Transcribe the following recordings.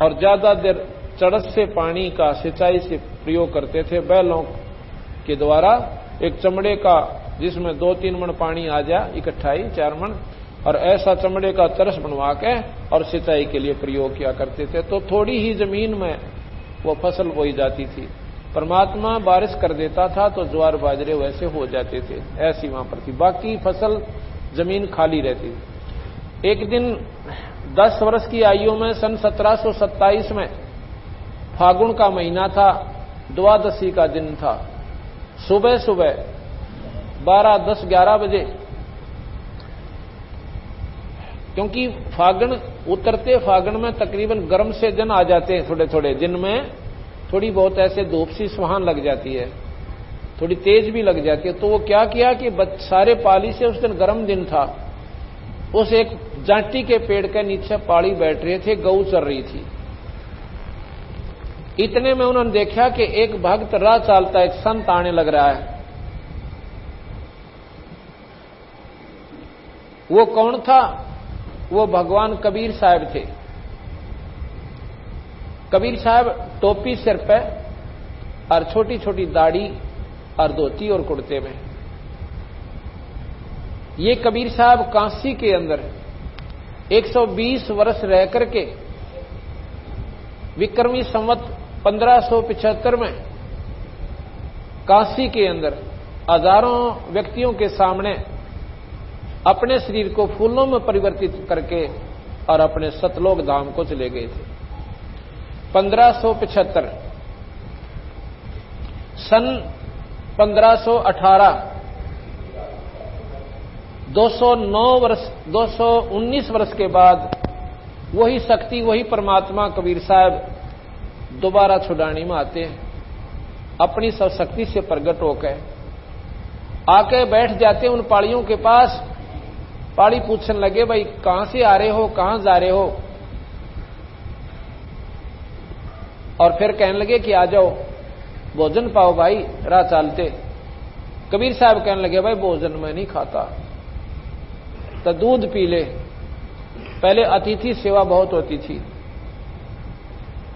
और ज्यादा देर चढ़त से पानी का सिंचाई से प्रयोग करते थे बैलों के द्वारा। एक चमड़े का जिसमें 2-3 मण पानी आ जाए इकट्ठा ही 4 मण, और ऐसा चमड़े का तरस बनवा के और सिंचाई के लिए प्रयोग किया करते थे। तो थोड़ी ही जमीन में वो फसल बोई जाती थी। परमात्मा बारिश कर देता था तो ज्वार बाजरे वैसे हो जाते थे, ऐसी वहां पर थी। बाकी फसल जमीन खाली रहती थी। एक दिन 10 वर्ष की आयु में सन 1727 में फागुन का महीना था, द्वादशी का दिन था। सुबह सुबह 12, 10, 11 बजे, क्योंकि फागुन उतरते फागुन में तकरीबन गर्म से दिन आ जाते हैं, थोड़े थोड़े दिन में थोड़ी बहुत ऐसे धूप सी सुहान लग जाती है, थोड़ी तेज भी लग जाती है। तो वो क्या किया कि सारे पाली से उस दिन गर्म दिन था, उस एक जांटी के पेड़ के नीचे पाड़ी बैठ रहे थे, गऊ चर रही थी। इतने में उन्होंने देखा कि एक भक्त राह चालता एक संत आने लग रहा है। वो कौन था? वो भगवान कबीर साहब थे। कबीर साहब टोपी सिर पे और छोटी छोटी दाढ़ी और धोती और कुर्ते में। ये कबीर साहब काशी के अंदर 120 वर्ष रह करके विक्रमी संवत 1575 में काशी के अंदर हजारों व्यक्तियों के सामने अपने शरीर को फूलों में परिवर्तित करके और अपने सतलोक धाम को चले गए थे। 1575 सन 1518 219 वर्ष के बाद वही शक्ति, वही परमात्मा कबीर साहब दोबारा छुड़ाने में आते हैं, अपनी सब शक्ति से प्रकट होकर आके बैठ जाते हैं उन पाड़ियों के पास। पाड़ी पूछने लगे, भाई कहां से आ रहे हो, कहां जा रहे हो? और फिर कहने लगे कि आ जाओ भोजन पाओ भाई, राह चालते। कबीर साहब कहने लगे, भाई भोजन मैं नहीं खाता, तो दूध पी ले। पहले अतिथि सेवा बहुत होती थी।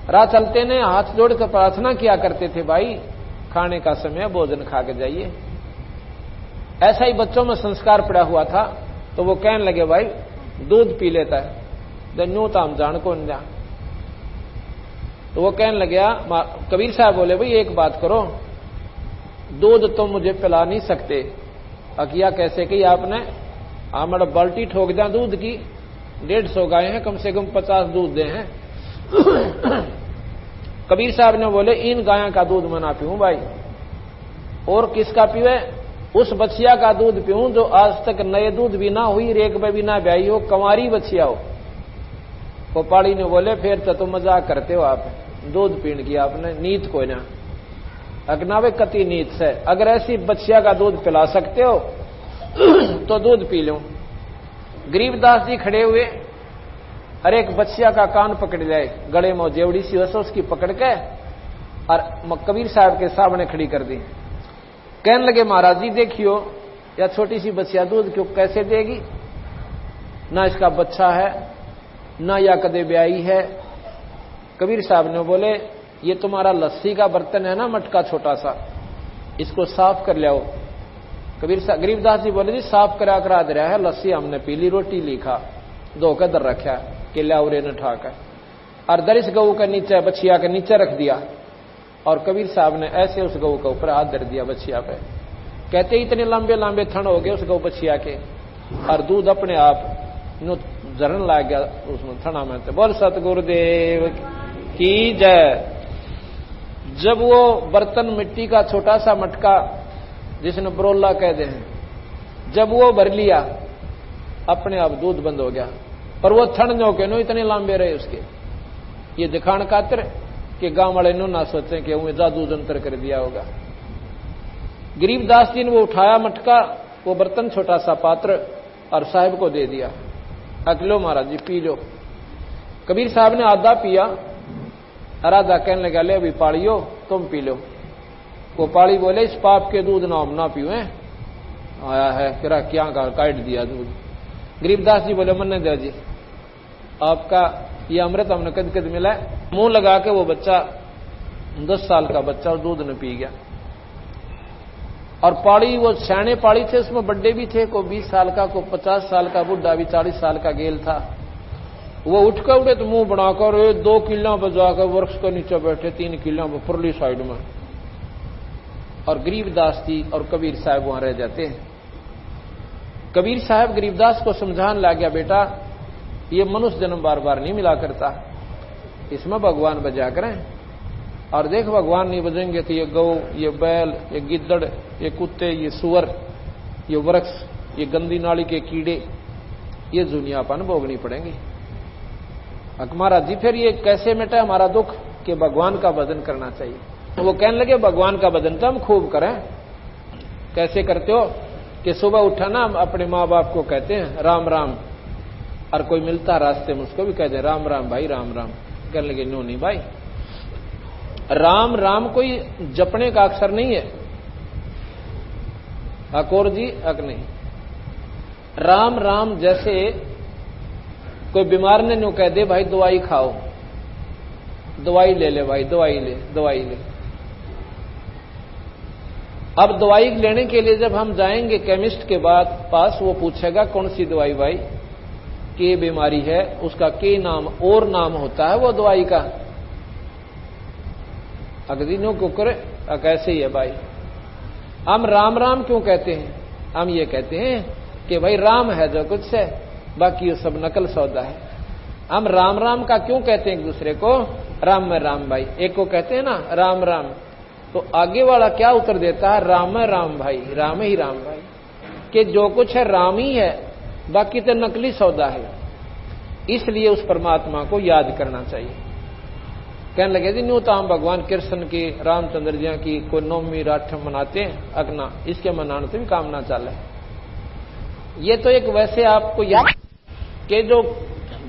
राह चलते ने हाथ जोड़कर प्रार्थना किया करते थे, भाई खाने का समय, भोजन खा के जाइए। ऐसा ही बच्चों में संस्कार पड़ा हुआ था। तो वो कहने लगे, भाई दूध पी लेता है, दन्यू तो हम जान कौन जा। तो वो कहने लगे, कबीर साहब बोले, भाई एक बात करो, दूध तो मुझे पिला नहीं सकते। अकिया कैसे की आपने? हमारा बाल्टी ठोक दिया दूध की, 150 गाय हैं, कम से कम 50 दूध दे हैं। कबीर साहब ने बोले, इन गायों का दूध मैं ना पीऊं भाई। और किसका पीवे? उस बच्चिया का दूध पीऊं जो आज तक नए दूध भी ना हुई, रेक में भी ना ब्याई हो, कंवारी बच्चिया हो। वो पाड़ी ने बोले, फिर तो तुम मजाक करते हो, आप दूध पीने की आपने नीत कोई ना, अगनावे कति नीत से। अगर ऐसी बच्चिया का दूध पिला सकते हो तो दूध पी लो। गरीबदास जी खड़े हुए, हर एक बच्चिया का कान पकड़ जाए, गले में जेवड़ी सी वैसे उसकी पकड़ के और कबीर साहब के सामने खड़ी कर दी। कहने लगे, महाराज जी देखियो, या छोटी सी बच्चिया दूध क्यों कैसे देगी? ना इसका बच्चा है, ना या कदे ब्याई है। कबीर साहब ने बोले, ये तुम्हारा लस्सी का बर्तन है ना, मटका छोटा सा, इसको साफ कर लाओ। गरीबदास जी बोले, जी साफ करा दे रहा है, लस्सी हमने पी ली, रोटी लिखा, धोकर दर रखा कि लाउरे न ठाकर, और दरिश गऊ के नीचे, बछिया के नीचे रख दिया। और कबीर साहब ने ऐसे उस गऊ के ऊपर हाथ धर दिया बछिया पे। कहते इतने लंबे लंबे थन हो गए उस गऊ बछिया के, और दूध अपने आप झरन लग गया उसमें थना में। तो बोल सतगुरुदेव की जय। जब वो बर्तन मिट्टी का छोटा सा मटका जिसने बरोला कहते हैं, जब वो भर लिया, अपने आप दूध बंद हो गया। पर वो थन जो के नो इतने लंबे रहे उसके, ये दिखाने खातिर कि गांव वाले नो ना सोचें कि उन्हें जादू जंतर कर दिया होगा। गरीबदास जी ने वो उठाया मटका, वो बर्तन छोटा सा पात्र, और साहब को दे दिया, अगलो महाराज जी पी लो। कबीर साहब ने आधा पिया, आधा कहने लगा, ले अभी पाड़ियो तुम पी लो। वो पाड़ी बोले, इस पाप के दूध ना हम ना पीवे, आया है फिर क्या काट दिया दूध। गरीबदास जी बोले, मन दे जी, आपका ये अमृत हमने कद कद मिला है। मुंह लगा के वो बच्चा 10 साल का बच्चा और दूध न पी गया। और पाड़ी वो सैने पाड़ी थे, उसमें बड्डे भी थे, को 20 साल का, को 50 साल का बुढ़ा भी 40 साल का गेल था। वो उठ कर उड़े तो मुंह बनाकर 2 किला बजाकर वृक्ष के नीचे बैठे, 3 किला परली साइड में। और गरीबदास जी और कबीर साहब वहां रह जाते हैं। कबीर साहब गरीबदास को समझाने लग गया, बेटा ये मनुष्य जन्म बार बार नहीं मिला करता, इसमें भगवान बजा करें। और देख भगवान नहीं बजेंगे तो ये गौ, ये बैल, ये गिद्दड़, ये कुत्ते, ये सुअर, ये वृक्ष, ये गंदी नाली के कीड़े, ये दुनियापन भोगनी पड़ेंगी। महाराज जी फिर ये कैसे मिटे हमारा दुख? कि भगवान का भजन करना चाहिए। तो वो कहने लगे भगवान का भजन तो हम खूब करें। कैसे करते हो? कि सुबह उठा ना अपने माँ बाप को कहते हैं राम राम, और कोई मिलता रास्ते में उसको भी कहते हैं राम राम भाई राम राम। कहने लगे नो नहीं भाई, राम राम कोई जपने का अक्षर नहीं है। अकोर जी अक नहीं, राम राम जैसे कोई बीमार ने न्यू कह दे भाई दवाई खाओ, दवाई ले ले भाई, दवाई ले, दवाई ले। अब दवाई लेने के लिए जब हम जाएंगे केमिस्ट के पास, वो पूछेगा कौन सी दवाई भाई, के बीमारी है, उसका के नाम और नाम होता है वो दवाई का। अगदिनों को करे कैसे ही है भाई। हम राम राम क्यों कहते हैं? हम ये कहते हैं कि भाई राम है जो कुछ है, बाकी ये सब नकल सौदा है। हम राम राम का क्यों कहते हैं एक दूसरे को? राम में राम भाई, एक को कहते हैं ना राम राम, तो आगे वाला क्या उत्तर देता है? राम है राम भाई, राम ही राम भाई, कि जो कुछ है राम ही है, बाकी तो नकली सौदा है। इसलिए उस परमात्मा को याद करना चाहिए। कहने लगे जी न्यू तो हम भगवान कृष्ण की, रामचंद्र जी की कोई नौमी राठम मनाते हैं, अगना इसके मनाने से भी काम ना चले। ये तो एक वैसे आपको याद कि जो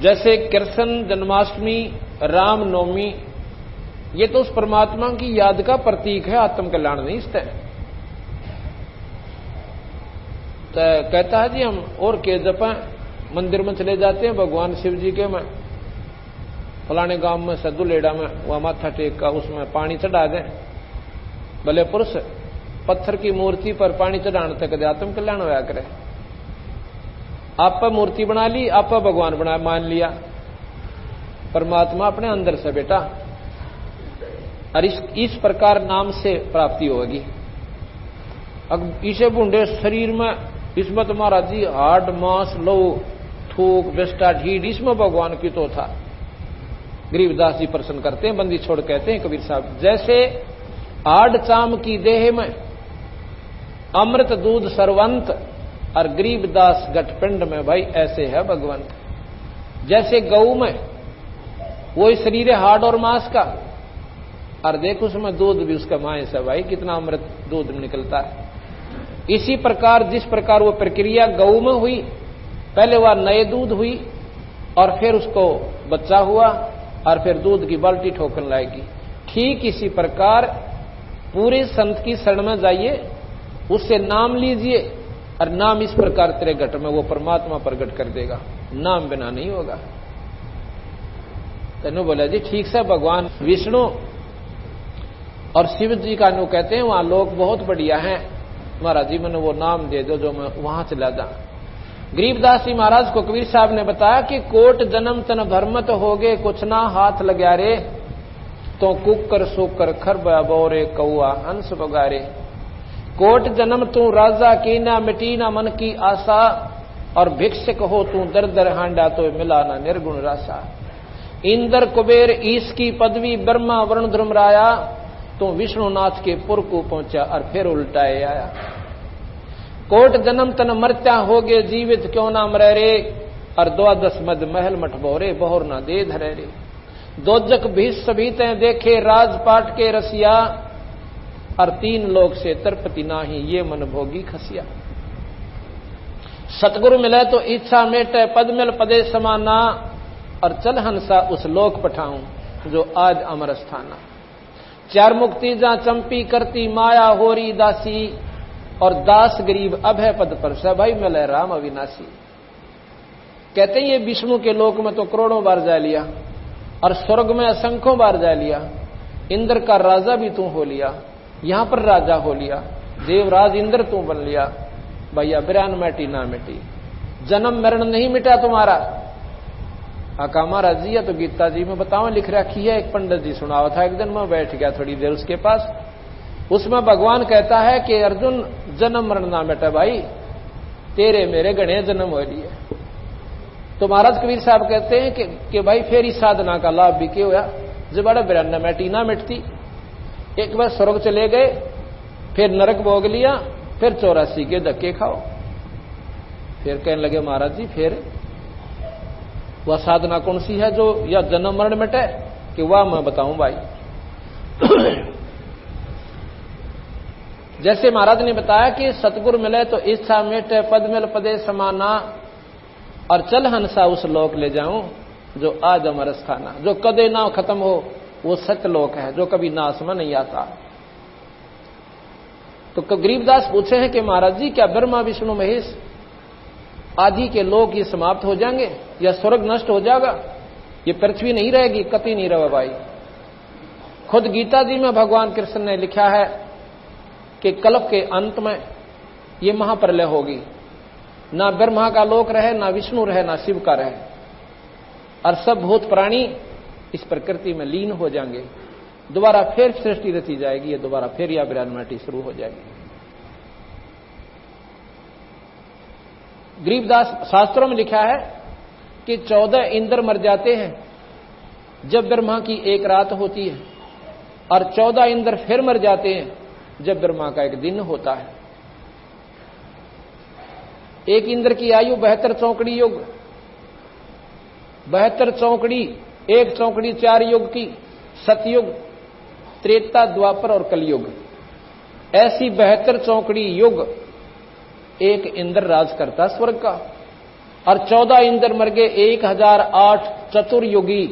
जैसे कृष्ण जन्माष्टमी, राम नवमी, ये तो उस परमात्मा की याद का प्रतीक है, आत्म कल्याण नहीं इससे। तो कहता है जी हम और के जपा, मंदिर में चले जाते हैं भगवान शिव जी के, में फलाने गांव में सदुलेड़ा में वह माथा टेक का उसमें पानी चढ़ा दें, भले पुरुष पत्थर की मूर्ति पर पानी चढ़ाने तक आत्म कल्याण होया करे। आप पर मूर्ति बना ली, आप पर भगवान बना मान लिया, परमात्मा अपने अंदर से बेटा। और इस प्रकार नाम से प्राप्ति होगी। अब इसे बूंदे शरीर में, इसमें तो महाराज जी हाड मांस लहू थूक बेस्टा ढीड, इसमें भगवान की तो था। गरीबदास जी प्रश्न करते हैं, बंदी छोड़ कहते हैं कबीर साहब, जैसे हाड चाम की देह में अमृत दूध सरवंत, और गरीबदास गठपिंड में भाई ऐसे है भगवंत। जैसे गऊ में वो शरीर है हाड और मांस का, और देखो उसमें दूध भी उसका मांस है भाई, कितना अमृत दूध निकलता है। इसी प्रकार जिस प्रकार वो प्रक्रिया गऊ में हुई, पहले वह नए दूध हुई और फिर उसको बच्चा हुआ और फिर दूध की बाल्टी ठोकने लाएगी, ठीक इसी प्रकार पूरे संत की शरण में जाइए, उससे नाम लीजिए, और नाम इस प्रकार तेरे घट में वो परमात्मा प्रकट कर देगा, नाम बिना नहीं होगा। तेनू बोला जी ठीक से भगवान विष्णु और शिव जी का नु कहते हैं वहां लोग बहुत बढ़िया हैं, महाराज जी मैंने वो नाम दे दो जो मैं वहां चला जा। गरीबदास जी महाराज को कबीर साहब ने बताया कि कोट जन्म तन भरमत होगे, कुछ ना हाथ लग्या रे, तो कुकर सोकर खरबा बोरे कौआ हंस बगारे। कोट जन्म तू राजा की ना मिटी ना मन की आशा, और भिक्षक हो तू दर दर हांडा तो मिला ना निर्गुण रासा। इंद्र कुबेर ईश की पदवी ब्रह्मा वरुण ध्रुमराया, तो विष्णुनाथ के पुर को पहुंचा और फिर उल्टाए आया। कोट जन्म तन मरत्या होगे जीवित क्यों ना मरे रे, और 12 मद महल मठ बोरे बहुर ना दे धरे रे। दोजक भीष सभी ते देखे राजपाट के रसिया, और 3 लोक से तरपति नाही ये मन भोगी खसिया। सतगुरु मिले तो इच्छा मेटे पद मिल पदे समाना, और चल हंसा उस लोक पठाऊं जो आज अमर स्थाना। 4 मुक्ति जा चंपी करती माया होरी दासी, और दास गरीब अभय पद पर सभाई मिले राम अविनाशी। कहते हैं ये विष्णु के लोक में तो करोड़ों बार जा लिया और स्वर्ग में असंख्यों बार जा लिया, इंद्र का राजा भी तू हो लिया, यहां पर राजा हो लिया, देवराज इंद्र तू बन लिया, भैया बिरान मिटी ना मिटी, जन्म मरण नहीं मिटा तुम्हारा। आका महाराज जी या तो गीता जी में बताओ लिख रखी है, एक पंडित जी सुनावा था एक दिन, मैं बैठ गया थोड़ी देर उसके पास, उसमें भगवान कहता है कि अर्जुन जन्म मरण ना मिटा भाई, तेरे मेरे गणे जन्म हो लिए। तो महाराज कबीर साहब कहते हैं कि भाई फिर इस साधना का लाभ भी क्यों हुआ, जब बड़ा बिरान मिटी ना मिटती। एक बार स्वर्ग चले गए, फिर नरक भोग लिया, फिर 84 के धक्के खाओ। फिर कहने लगे महाराज जी फिर वह साधना कौन सी है जो या जन्म मरण मिटे, कि वह मैं बताऊं भाई। जैसे महाराज ने बताया कि सतगुरु मिले तो इच्छा मिटे, पद मिल पदे समाना, और चल हंसा उस लोक ले जाऊं जो आज अमर स्थाना, जो कदे ना खत्म हो वो सत्य लोक है, जो कभी नाश में नहीं आता। तो गरीबदास पूछे हैं कि महाराज जी क्या ब्रह्मा विष्णु महेश आदि के लोक ये समाप्त हो जाएंगे या स्वर्ग नष्ट हो जाएगा, ये पृथ्वी नहीं रहेगी? कति नहीं रहे भाई। खुद गीता जी में भगवान कृष्ण ने लिखा है कि कल्प के अंत में ये महाप्रलय होगी, ना ब्रह्मा का लोक रहे, ना विष्णु रहे, ना शिव का रहे, और सब भूत प्राणी इस प्रकृति में लीन हो जाएंगे, दोबारा फिर सृष्टि रची जाएगी, ये दोबारा फिर या विरानमाटी शुरू हो जाएगी। गरीबदास शास्त्रों में लिखा है कि 14 इंद्र मर जाते हैं जब ब्रह्मा की एक रात होती है, और 14 इंद्र फिर मर जाते हैं जब ब्रह्मा का एक दिन होता है। एक इंद्र की आयु 72 चौकड़ी युग, 72 चौकड़ी, एक चौकड़ी 4 युग की, सतयुग, त्रेता, द्वापर और कलयुग, ऐसी 72 चौकड़ी युग एक इंद्र राज करता स्वर्ग का। और 14 इंद्र मर गए 1008 चतुर्युगी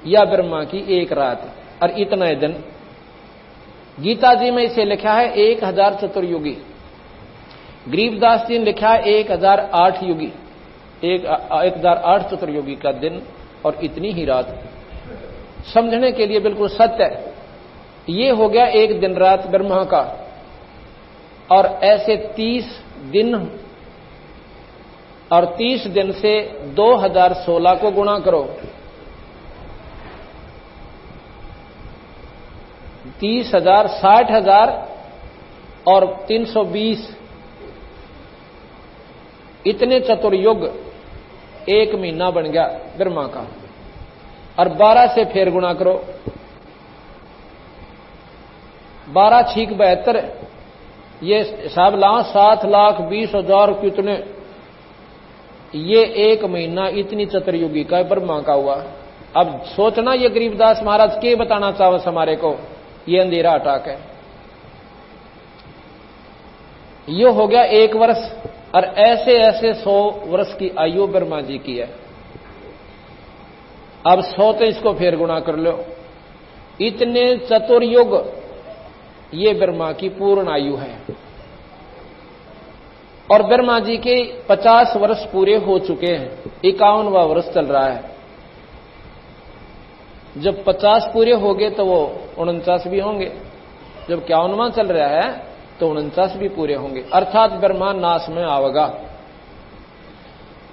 या ब्रह्मा की एक रात, और इतना दिन। गीता जी में इसे लिखा है 1000 चतुर्युगी, गरीबदास जी ने लिखा है 1008 युगी, 1008 चतुर्युगी का दिन और इतनी ही रात। समझने के लिए बिल्कुल सत्य है। ये हो गया एक दिन रात ब्रह्मा का, और ऐसे 30 दिन, और 30 दिन से 2016 को गुणा करो, 30,000, 60,000 और 320, इतने चतुर्युग एक महीना बन गया ब्रह्मा का। और 12 से फिर गुणा करो, 12 छीक 72, ये हिसाब लाओ 7,20,000 कितने, ये एक महीना इतनी चतुर्युगी का ब्रह्मा का हुआ। अब सोचना ये गरीबदास महाराज के बताना चाहो हमारे को, ये अंधेरा हटा के। ये हो गया 1 वर्ष, और ऐसे ऐसे 100 वर्ष की आयु ब्रह्मा जी की है। अब 100 तो इसको फिर गुणा कर लो, इतने चतुर्युग ये ब्रह्मा की पूर्ण आयु है। और ब्रह्मा जी के 50 वर्ष पूरे हो चुके हैं, 51वां वर्ष चल रहा है। जब 50 पूरे हो गए तो वो 49 भी होंगे, जब 51वां चल रहा है तो 49 भी पूरे होंगे, अर्थात ब्रह्मा नाश में आवेगा।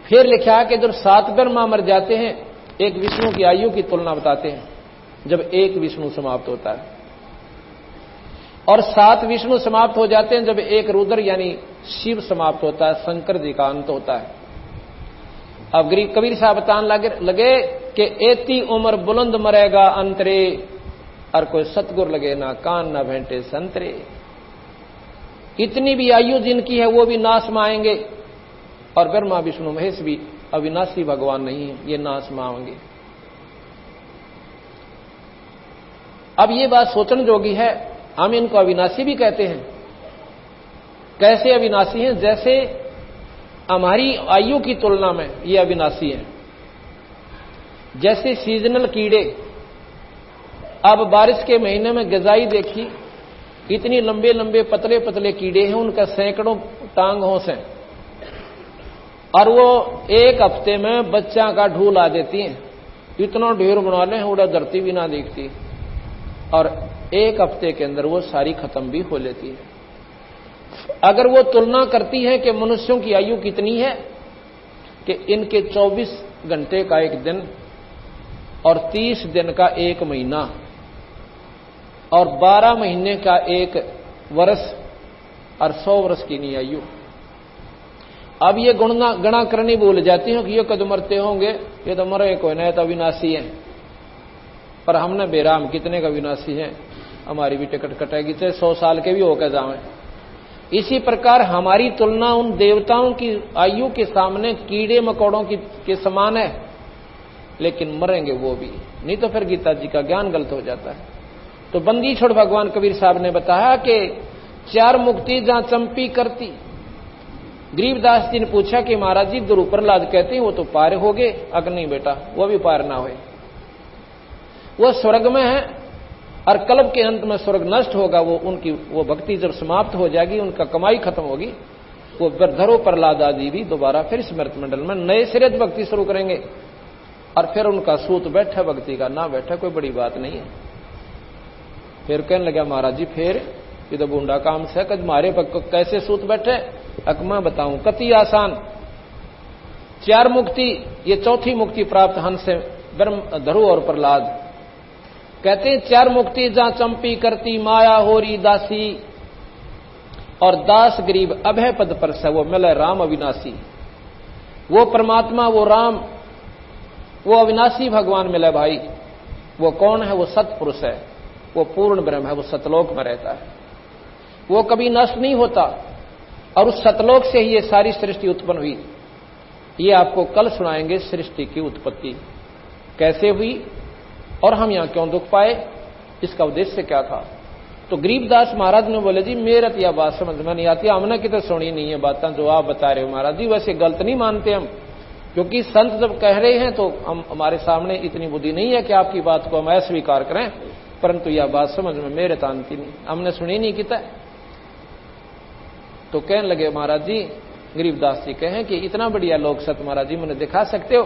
फिर लिखा है कि जब 7 ब्रह्मा मर जाते हैं, एक विष्णु की आयु की तुलना बताते हैं, जब एक विष्णु समाप्त होता है, और 7 विष्णु समाप्त हो जाते हैं जब एक रुद्र यानी शिव समाप्त होता है, शंकर जी का अंत होता है। अब कबीर साहब बताने लगे कि एती उम्र बुलंद मरेगा अंतरे, और कोई सतगुर लगे ना कान ना भेंटे संतरे। इतनी भी आयु जिनकी है वो भी नाश में आएंगे, और ब्रह्मा विष्णु महेश भी अविनाशी भगवान नहीं है, ये नाश में आएंगे। अब ये बात सोचने जोगी है, हम इनको अविनाशी भी कहते हैं। कैसे अविनाशी हैं? जैसे हमारी आयु की तुलना में ये अविनाशी हैं। जैसे सीजनल कीड़े, अब बारिश के महीने में गजाई देखी, इतनी लंबे लंबे पतले पतले कीड़े हैं, उनका सैकड़ों टांग होंस हैं। और वो एक हफ्ते में बच्चा का ढूल आ देती हैं, इतना ढेर बना लें उड़ा धरती भी ना दिखती, और एक हफ्ते के अंदर वो सारी खत्म भी हो लेती है। अगर वो तुलना करती है कि मनुष्यों की आयु कितनी है, कि इनके 24 घंटे का एक दिन और 30 दिन का एक महीना और 12 महीने का एक वर्ष और 100 वर्ष की नहीं आयु। अब ये गणना करनी भूल जाती हो कि ये कद मरते होंगे, ये तो मरे कोई नहीं, तो अविनाशी है। पर हमने बेराम कितने का विनाशी है, हमारी भी टिकट कटेगी, चाहे 100 साल के भी होकर जाए। इसी प्रकार हमारी तुलना उन देवताओं की आयु के सामने कीड़े मकोड़ों के समान है, लेकिन मरेंगे वो भी, नहीं तो फिर गीता जी का ज्ञान गलत हो जाता है। तो बंदी छोड़ भगवान कबीर साहब ने बताया कि 4 मुक्ति जहां चंपी करती। गरीबदास जी ने पूछा कि महाराज जी गुरु प्रहलाद कहते हैं वो तो पार हो गए। अगर नहीं बेटा, वो भी पार ना हुए, वो स्वर्ग में है और कल्प के अंत में स्वर्ग नष्ट होगा। वो भक्ति जब समाप्त हो जाएगी, उनका कमाई खत्म होगी, वो धरो प्रहलाद आदि भी दोबारा फिर स्मृत मंडल में नए सिरे भक्ति शुरू करेंगे, और फिर उनका सूत बैठा भक्ति का, ना बैठा कोई बड़ी बात नहीं है। फिर कहने लगा महाराज जी फिर ये तो बूंदा काम से, कद मारे कैसे सूत बैठे, अकमा बताऊं कति आसान। 4 मुक्ति, ये चौथी मुक्ति प्राप्त हंस से ब्रह्म धरु और प्रहलाद कहते हैं 4 मुक्ति जहां चंपी करती माया होरी दासी, और दास गरीब अभय पद पर से वो मिले राम अविनाशी। वो परमात्मा, वो राम, वो अविनाशी भगवान मिले भाई। वो कौन है? वो सतपुरुष है, वो पूर्ण ब्रह्म है, वो सतलोक में रहता है, वो कभी नष्ट नहीं होता। और उस सतलोक से ही ये सारी सृष्टि उत्पन्न हुई। ये आपको कल सुनाएंगे सृष्टि की उत्पत्ति कैसे हुई और हम यहां क्यों दुख पाए, इसका उद्देश्य क्या था। तो गरीबदास महाराज ने बोले जी मेरा तो यह बात समझ में नहीं आती, हमने कितने सुनी नहीं है बातें जो आप बता रहे हो महाराज जी। वैसे गलत नहीं मानते हम, क्योंकि संत जब कह रहे हैं तो हमारे सामने इतनी बुद्धि नहीं है कि आपकी बात को हम अस्वीकार करें, परंतु यह बात समझ में मेरे तानती नहीं, हमने सुनी नहीं किता। तो कहने लगे महाराज जी, गरीबदास जी कहें कि इतना बढ़िया लोक सत महाराज जी मुझे दिखा सकते हो?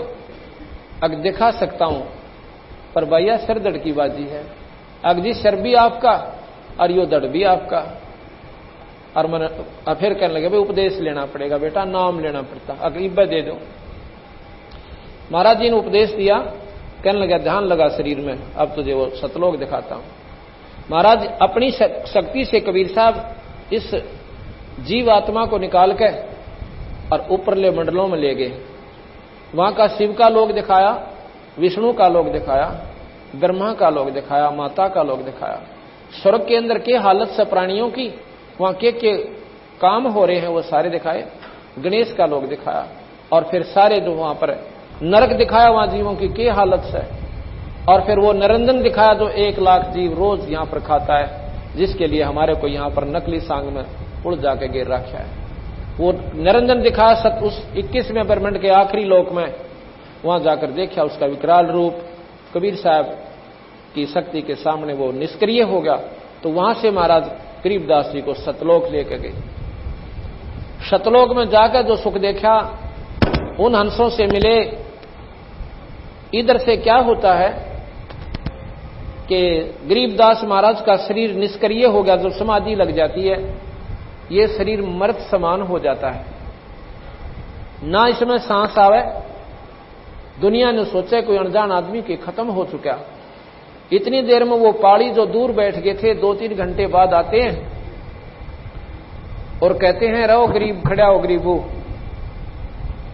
अगर दिखा सकता हूं, पर भैया सिर दड़ की बाजी है। अगर जी सिर भी आपका और यो दड़ भी आपका। और मैंने फिर कहने लगे भाई उपदेश लेना पड़ेगा बेटा, नाम लेना पड़ता, अगर इब्बा दे दो। महाराज जी ने उपदेश दिया, कहने लगा ध्यान लगा शरीर में, अब तुझे वो सतलोक दिखाता हूं। महाराज अपनी शक्ति से कबीर साहब इस जीव आत्मा को निकाल के और ऊपरले मंडलों में ले गए। वहां का शिव का लोक दिखाया, विष्णु का लोक दिखाया, ब्रह्मा का लोक दिखाया, माता का लोक दिखाया। स्वर्ग के अंदर के हालत से प्राणियों की वहां के काम हो रहे हैं वो सारे दिखाए। गणेश का लोक दिखाया, और फिर सारे जो वहां पर नरक दिखाया, वहां जीवों की के हालत से। और फिर वो निरंजन दिखाया जो 1 लाख जीव रोज यहां पर खाता है, जिसके लिए हमारे को यहां पर नकली सांग में उड़ जाके गिर रखा है। वो निरंजन दिखाया उस 21वें ब्रह्मांड के आखिरी लोक में, वहां जाकर देखा उसका विकराल रूप। कबीर साहब की शक्ति के सामने वो निष्क्रिय हो गया। तो वहां से महाराज गरीबदास जी को सतलोक लेकर गए। सतलोक में जाकर जो सुख देखा, उन हंसों से मिले। इधर से क्या होता है कि गरीबदास महाराज का शरीर निष्क्रिय हो गया, जब समाधि लग जाती है ये शरीर मर्त समान हो जाता है, ना इसमें सांस आवे। दुनिया ने सोचा कोई अनजान आदमी के खत्म हो चुका। इतनी देर में वो पाड़ी जो दूर बैठ गए थे 2-3 घंटे बाद आते हैं और कहते हैं रहो गरीब, खड़ा हो गरीबू।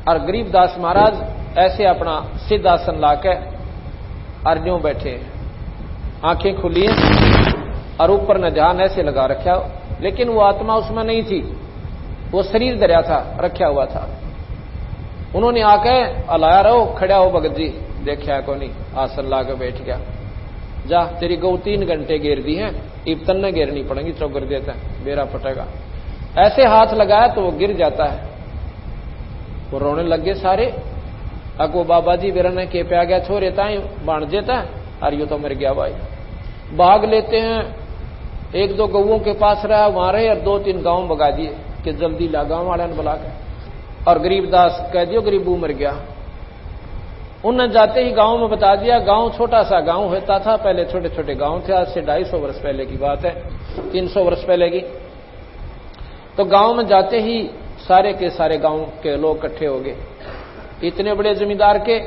और गरीबदास महाराज ऐसे अपना सिद्धासन लाके और यूं बैठे, आंखें खुली और ऊपर ने ध्यान ऐसे लगा रखा, लेकिन वो आत्मा उसमें नहीं थी, वो शरीर दरिया था, रखा हुआ था। उन्होंने आके अलाया रहो, खड़ा हो भगत जी, देखा को नहीं, आसन ला के बैठ गया। जा तेरी गौ 3 घंटे घेर दी है, इब तन्ने घेरनी पड़ेगी, चौकर देता है, बेरा फटेगा। ऐसे हाथ लगाया तो वो गिर जाता है। वो रोने लग गए सारे। अब वो बाबा जी बेरा ने के पे आ गया, छोरे ताई बांध देता है, और यू तो मर गया भाई। भाग लेते हैं, 1-2 गौओं के पास रहा, वहां रहे और 2-3 गांव भगा दिए कि जल्दी ला, गांव वाले ने बुला के और गरीबदास कह दियो गरीबू मर गया। उन्होंने जाते ही गांव में बता दिया। गांव छोटा सा गांव होता था, पहले छोटे छोटे गांव थे, आज से 250 वर्ष पहले की बात है, 300 वर्ष पहले की। तो गांव में जाते ही सारे के सारे गांव के लोग इकट्ठे हो गए, इतने बड़े जमींदार के,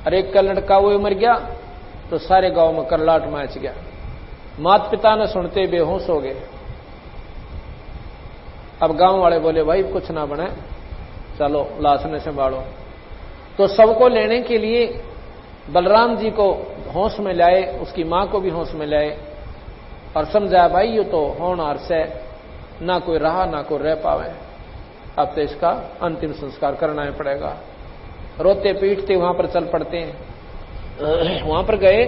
और एक का लड़का वो मर गया, तो सारे गांव में करलाट मच गया। माता पिता ने सुनते बेहोश हो गए। अब गांव वाले बोले भाई कुछ ना बने, चलो लाश ने संभालो। तो सबको लेने के लिए बलराम जी को होश में लाए, उसकी मां को भी होश में लाए और समझाया भाई ये तो होनहार से ना कोई रहा ना कोई रह पावे, अब तो इसका अंतिम संस्कार करना ही पड़ेगा। रोते पीटते वहां पर चल पड़ते हैं। वहां पर गए,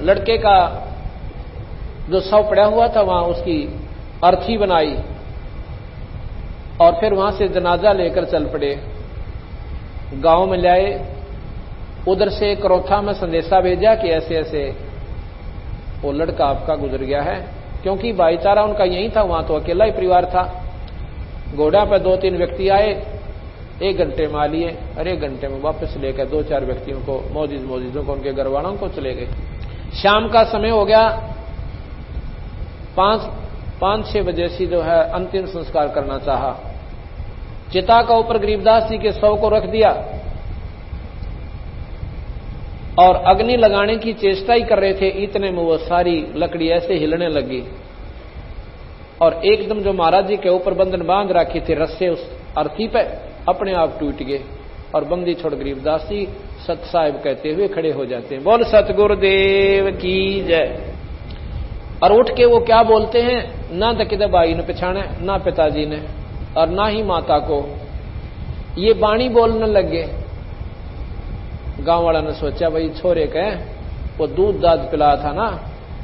लड़के का जो शव पड़ा हुआ था वहां उसकी अर्थी बनाई और फिर वहां से जनाजा लेकर चल पड़े। गांव में लाए, उधर से करौथा में संदेशा भेजा कि ऐसे ऐसे वो लड़का आपका गुजर गया है, क्योंकि भाईचारा उनका यही था, वहां तो अकेला ही परिवार था। घोड़ा पर 2-3 व्यक्ति आए, 1 घंटे में लिए और 1 घंटे में वापस लेकर 2-4 व्यक्तियों को मौजूदों को उनके घर वालों को चले गए। शाम का समय हो गया, 5-6 बजे से जो है अंतिम संस्कार करना चाहा। चिता का ऊपर गरीबदास जी के शव को रख दिया और अग्नि लगाने की चेष्टा ही कर रहे थे, इतने में वो सारी लकड़ी ऐसे हिलने लगी और एकदम जो महाराज जी के ऊपर बंधन बांध रखी थी रस्से उस अर्थी पे अपने आप टूट गए और बंदी छोड़ गरीबदास जी सत साहिब कहते हुए खड़े हो जाते हैं। बोल सतगुरुदेव की जय। और उठ के वो क्या बोलते हैं, ना तो किधर भाई ने पछाने, ना पिताजी ने और ना ही माता को, ये बाणी बोलने लगे। गांव वाला ने सोचा भाई छोरे के वो दूध दाद पिलाया था ना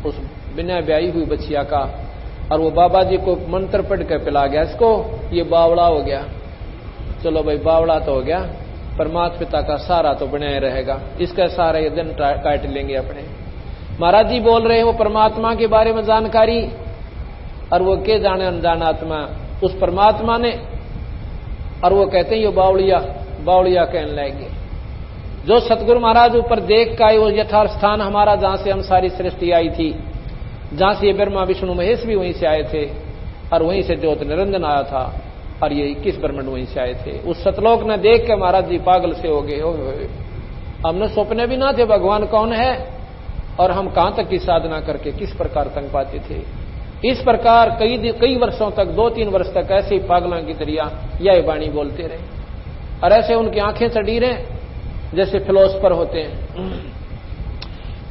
उस बिना ब्याही हुई बच्चिया का, और वो बाबा जी को मंत्र पढ़ कर पिला गया इसको, ये बावड़ा हो गया। चलो भाई बावड़ा तो हो गया, पर माता पिता का सहारा तो बनाए रहेगा, इसका सहारा ये दिन काट लेंगे अपने। महाराज जी बोल रहे हैं वो परमात्मा के बारे में जानकारी, और वो के जाने अनजान आत्मा उस परमात्मा ने, और वो कहते हैं ये बावड़िया कहने लगेंगे। जो सतगुरु महाराज ऊपर देख का वो यथार्थ स्थान हमारा, जहां से हम सारी सृष्टि आई थी, जहां से ये ब्रह्मा विष्णु महेश भी वहीं से आए थे और वहीं से ज्योत निरंजन आया था और ये 21 ब्रह्मांड वहीं से आए थे। उस सतलोक ने देख के महाराज जी पागल से हो गए। हमने सपने भी ना थे भगवान कौन है और हम कहां तक की साधना करके किस प्रकार तंग पाते थे। इस प्रकार कई वर्षों तक, 2-3 वर्ष तक ऐसे ही पागलों की तरह यह वाणी बोलते रहे और ऐसे उनकी आंखें चढ़ी रहे जैसे फिलोसफर होते हैं।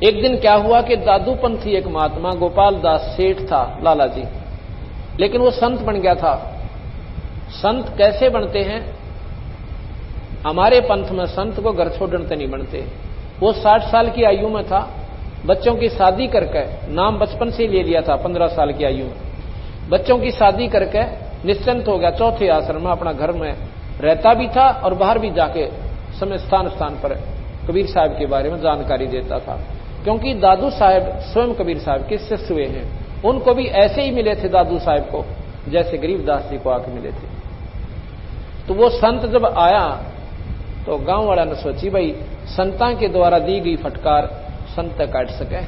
एक दिन क्या हुआ कि दादूपंथी एक महात्मा गोपाल दास सेठ था, लाला जी, लेकिन वो संत बन गया था। संत कैसे बनते हैं? हमारे पंथ में संत को घर छोड़ने तो नहीं बनते। वो 60 साल की आयु में था, बच्चों की शादी करके, नाम बचपन से ले लिया था, 15 साल की आयु में बच्चों की शादी करके निश्चिंत हो गया। चौथे आश्रम में अपना घर में रहता भी था और बाहर भी जाके समय स्थान पर कबीर साहब के बारे में जानकारी देता था, क्योंकि दादू साहब स्वयं कबीर साहब के शिष्य हुए हैं। उनको भी ऐसे ही मिले थे दादू साहब को, जैसे गरीबदास जी को आके मिले थे। तो वो संत जब आया तो गांव वाला ने सोची भाई संतां के द्वारा दी गई फटकार संत काट सके।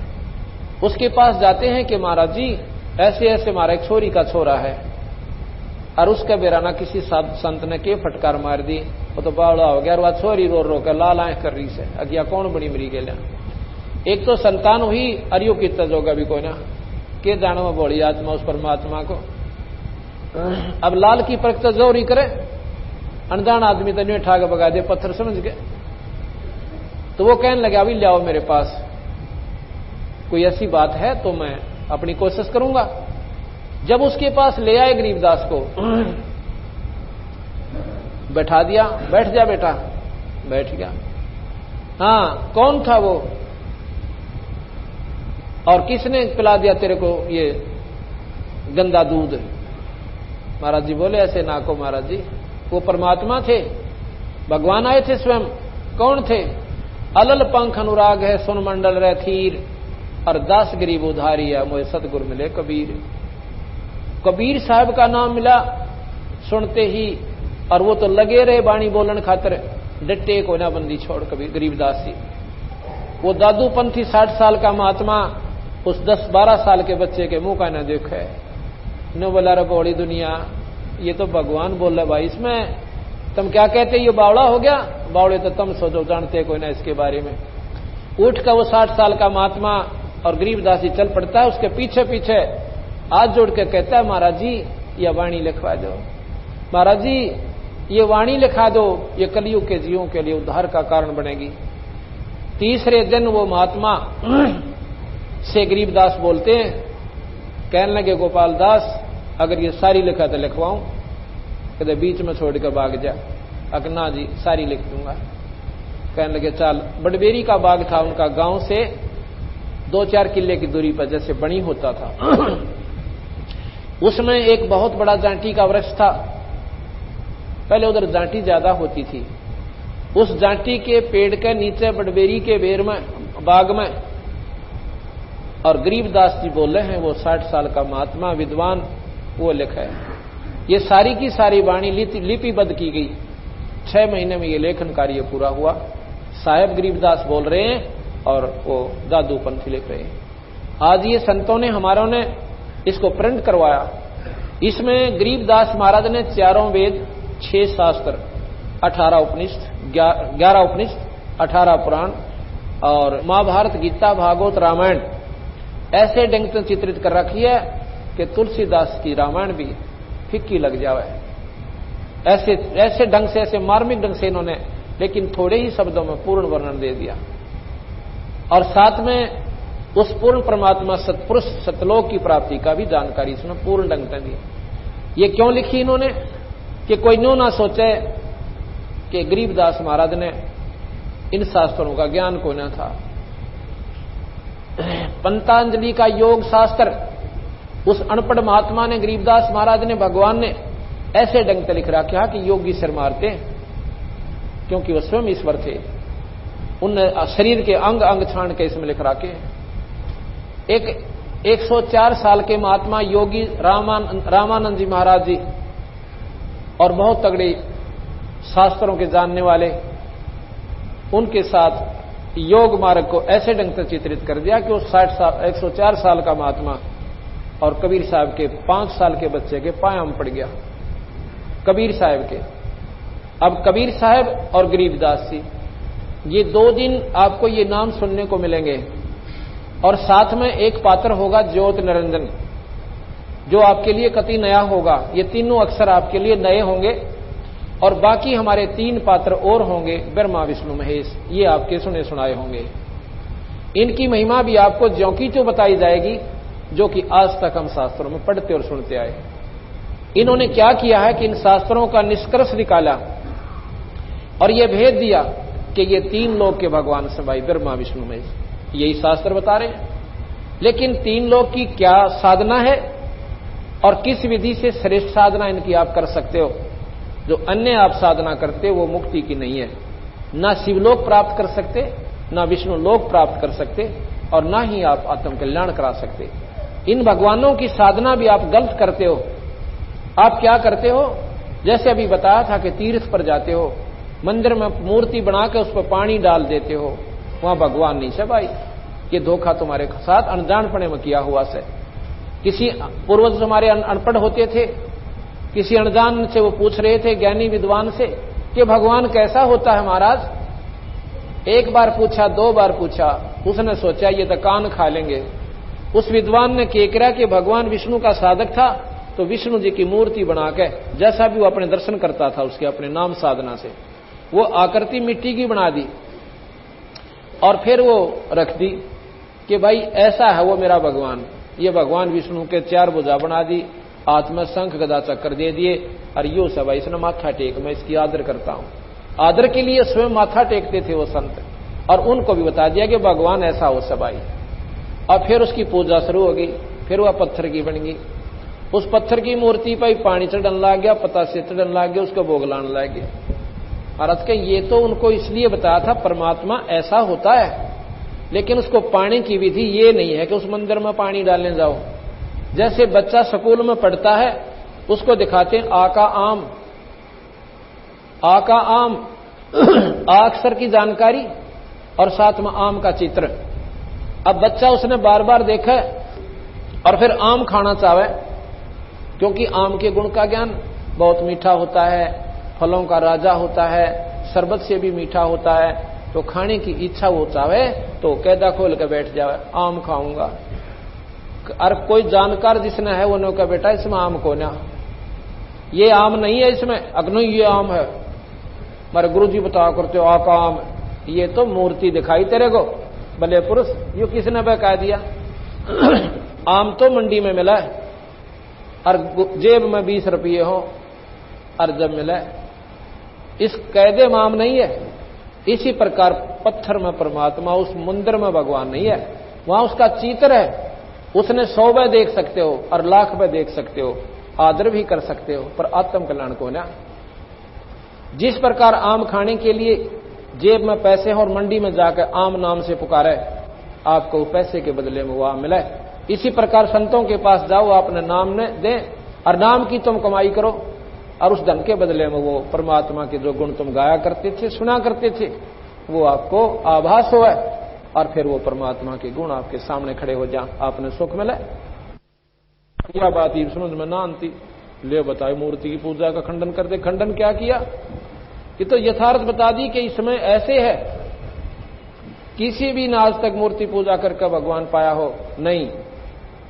उसके पास जाते हैं कि महाराज जी ऐसे ऐसे हमारा एक छोरी का छोरा है और उसका बेराना किसी संत ने के फटकार मार दी, वो तो बावड़ा हो गया और वह छोरी रो रो कर लाल आंख कर रही से अगिया कौन बड़ी मरी गया। एक तो संतान हुई अरियो की तजोगा भी कोई ना के जानो में बोली आत्मा उस परमात्मा को। अब लाल की परख तो जोरी करे, अनजान आदमी तो नहीं उठा के भगा दे पत्थर समझ के। तो वो कहने लगे अभी ले आओ मेरे पास, कोई ऐसी बात है तो मैं अपनी कोशिश करूंगा। जब उसके पास ले आए गरीबदास को, बैठा दिया, बैठ जा बेटा, बैठ गया। हाँ कौन था वो और किसने पिला दिया तेरे को ये गंदा दूध? महाराज जी बोले ऐसे ना को महाराज जी, वो परमात्मा थे, भगवान आए थे स्वयं। कौन थे? अलल पंख अनुराग है सुन मंडल रह थीर और दास गरीब उधारी है मोए सतगुरु मिले कबीर। कबीर साहब का नाम मिला सुनते ही, और वो तो लगे रहे बाणी बोलन खातर, डटे को ना बंदी छोड़ कभी गरीबदास जी। वो दादूपंथी 60 साल का महात्मा उस 10-12 साल के बच्चे के मुंह का न देखे, न बोला रे बड़ी दुनिया, ये तो भगवान बोल रहा भाई, इसमें तुम क्या कहते, ये बावड़ा हो गया, बावड़े तो तुम सोचो, जानते कोई ना इसके बारे में। उठ कर वो 60 साल का महात्मा और गरीबदास जी चल पड़ता है, उसके पीछे पीछे हाथ जोड़ के कहता है, महाराज जी ये वाणी लिखवा दो, महाराज जी ये वाणी लिखा दो, ये कलयुग के जीवों के लिए उद्धार का कारण बनेगी। तीसरे दिन वो महात्मा से गरीबदास बोलते हैं, कहने लगे गोपाल दास अगर ये सारी लिखा तो लिखवाऊं, कहते बीच में छोड़ कर भाग जा, अकना जी सारी लिख दूंगा। कहने लगे चल। बड़बेरी का बाग था उनका, गांव से 2-4 किले की दूरी पर जैसे बनी होता था। उसमें एक बहुत बड़ा जांटी का वृक्ष था, पहले उधर जांटी ज्यादा होती थी। उस जांटी के पेड़ के नीचे बड़बेरी के बेर में, बाग में, और गरीबदास जी बोल रहे हैं, वो 60 साल का महात्मा विद्वान, वो लिखा है। ये सारी की सारी वाणी लिपिबद्ध की गई। 6 महीने में ये लेखन कार्य पूरा हुआ। साहेब गरीबदास बोल रहे हैं और वो दादूपंथी लिख रहे हैं। आज ये संतों ने, हमारों ने इसको प्रिंट करवाया। इसमें गरीबदास महाराज ने 4 वेद, 6 शास्त्र, 18 उपनिषद, 11 उपनिषद, 18 पुराण और महाभारत, गीता, भागवत, रामायण ऐसे ढंग से चित्रित कर रखी है कि तुलसीदास की रामायण भी फिक्की लग जावे। ऐसे ढंग से, ऐसे मार्मिक ढंग से इन्होंने, लेकिन थोड़े ही शब्दों में पूर्ण वर्णन दे दिया। और साथ में उस पूर्ण परमात्मा सतपुरुष सतलोक की प्राप्ति का भी जानकारी इसमें पूर्ण ढंग से दी। ये क्यों लिखी इन्होंने कि कोई नो ना सोचे कि गरीबदास महाराज ने इन शास्त्रों का ज्ञान को न था। पंतांजलि का योग शास्त्र उस अनपढ़ महात्मा ने, गरीबदास महाराज ने, भगवान ने ऐसे ढंग से लिख रखा कि योगी सिर मारते, क्योंकि वह स्वयं ईश्वर थे। उन शरीर के अंग अंग छान के इसमें लिख रखे। एक 104 साल के महात्मा योगी रामानंद जी महाराज जी, और बहुत तगड़े शास्त्रों के जानने वाले, उनके साथ योग मार्ग को ऐसे ढंग से चित्रित कर दिया कि वो 104 साल का महात्मा और कबीर साहब के 5 साल के बच्चे के पांव में पड़ गया। कबीर साहब के, अब कबीर साहब और गरीबदास जी, ये 2 दिन आपको ये नाम सुनने को मिलेंगे। और साथ में एक पात्र होगा ज्योत निरंजन, जो आपके लिए कति नया होगा। ये तीनों अक्षर आपके लिए नए होंगे। और बाकी हमारे 3 पात्र और होंगे, ब्रह्मा विष्णु महेश, ये आपके सुने सुनाए होंगे। इनकी महिमा भी आपको ज्यों की त्यों बताई जाएगी, जो कि आज तक हम शास्त्रों में पढ़ते और सुनते आए। इन्होंने क्या किया है कि इन शास्त्रों का निष्कर्ष निकाला और यह भेद दिया कि ये 3 लोक के भगवान से भाई, ब्रह्मा विष्णु महेश, यही शास्त्र बता रहे हैं। लेकिन 3 लोक की क्या साधना है और किस विधि से श्रेष्ठ साधना इनकी आप कर सकते हो। जो अन्य आप साधना करते हो वो मुक्ति की नहीं है। ना शिवलोक प्राप्त कर सकते, ना विष्णु लोक प्राप्त कर सकते, और ना ही आप आत्म कल्याण करा सकते। इन भगवानों की साधना भी आप गलत करते हो। आप क्या करते हो, जैसे अभी बताया था कि तीर्थ पर जाते हो, मंदिर में मूर्ति बना के उस पर पानी डाल देते हो, वहां भगवान नहीं से भाई। ये धोखा तुम्हारे साथ अनजानपने में किया हुआ से। किसी पूर्वज हमारे अनपढ़ होते थे, किसी अनजान से वो पूछ रहे थे ज्ञानी विद्वान से कि भगवान कैसा होता है महाराज। 1 बार पूछा, 2 बार पूछा, उसने सोचा ये तो कान खा लेंगे। उस विद्वान ने क्या करा कि भगवान विष्णु का साधक था, तो विष्णु जी की मूर्ति बना के, जैसा भी वो अपने दर्शन करता था उसके अपने नाम साधना से, वो आकृति मिट्टी की बना दी और फिर वो रख दी कि भाई ऐसा है वो मेरा भगवान। ये भगवान विष्णु के 4 भुजा बना दी, हाथ में शंख गदा चक्र दे दिए, और यो सब इसने माथा टेक, मैं इसकी आदर करता हूं। आदर के लिए स्वयं माथा टेकते थे वो संत, और उनको भी बता दिया कि भगवान ऐसा हो सबाई। और फिर उसकी पूजा शुरू हो गई। फिर वह पत्थर की बन गई। उस पत्थर की मूर्ति पर पानी चढ़ने लग गया, पता से चढ़ने लग गया, उसको भोग लाने लग गया। महाराज के ये तो उनको इसलिए बताया था परमात्मा ऐसा होता है, लेकिन उसको पाने की विधि ये नहीं है कि उस मंदिर में पानी डालने जाओ। जैसे बच्चा स्कूल में पढ़ता है उसको दिखाते हैं आ का आम, आ का आम, आ अक्षर की जानकारी और साथ में आम का चित्र। अब बच्चा उसने बार बार देखा और फिर आम खाना चाहे, क्योंकि आम के गुण का ज्ञान बहुत मीठा होता है, फलों का राजा होता है, शरबत से भी मीठा होता है, तो खाने की इच्छा वो चाहे तो कैदा खोल के बैठ जावे, आम खाऊंगा। और कोई जानकार जिसने है वो ने कहा बेटा इसमें आम को ना, ये आम नहीं है इसमें, अग्नो ये आम है। मारे गुरु जी बताया करते हो आका आम, ये तो मूर्ति दिखाई तेरे को भले पुरुष, यो किसने बहका दिया। आम तो मंडी में मिला है और जेब में 20 रुपये हो और जब मिला है, इस कैदे में आम नहीं है। इसी प्रकार पत्थर में परमात्मा, उस मंदिर में भगवान नहीं है, वहां उसका चित्र है। उसने 100 बार देख सकते हो और लाख बार देख सकते हो, आदर भी कर सकते हो, पर आत्म कल्याण को ना। जिस प्रकार आम खाने के लिए जेब में पैसे हो और मंडी में जाकर आम नाम से पुकारे, आपको पैसे के बदले में वो आम मिले। इसी प्रकार संतों के पास जाओ, आपने नाम ने दे और नाम की तुम कमाई करो और उस धन के बदले में वो परमात्मा के जो गुण तुम गाया करते थे, सुना करते थे, वो आपको आभास हो और फिर वो परमात्मा के गुण आपके सामने खड़े हो जा, आपने सुख मिले। क्या बात ही समझ में ना आती, ले बताए मूर्ति की पूजा का खंडन कर दे। खंडन क्या किया कि तो यथार्थ बता दी कि इसमें ऐसे है, किसी भी ने आज तक मूर्ति पूजा करके भगवान पाया हो नहीं।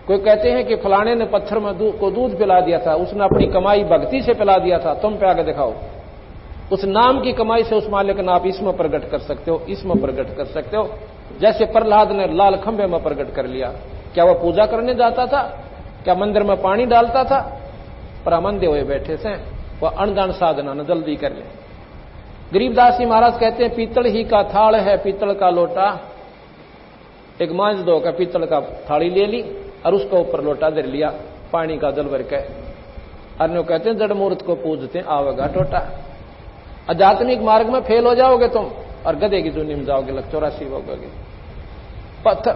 कोई कहते हैं कि फलाने ने पत्थर में दूध पिला दिया था, उसने अपनी कमाई भक्ति से पिला दिया था, तुम पे आगे दिखाओ। उस नाम की कमाई से उस मालिक ने आप इसमें प्रकट कर सकते हो, इसमें प्रकट कर सकते हो। जैसे प्रहलाद ने लाल खंभे में प्रकट कर लिया, क्या वह पूजा करने जाता था? क्या मंदिर में पानी डालता था? पर अमंदे हुए बैठे से वह अनदान साधना न जल्दी कर ले। गरीबदास जी महाराज कहते हैं पीतल ही का थाल है, पीतल का लोटा, एक मांझ दो का पीतल का थाली ले ली और उसके ऊपर लोटा धर लिया पानी का जल भर के। अन्य कहते हैं जड़ मूर्त को पूजते आवेगा टोटा। आध्यात्मिक मार्ग में फेल हो जाओगे तुम और गधे की दुनिया में जाओगे, 84 होगे। पत्थर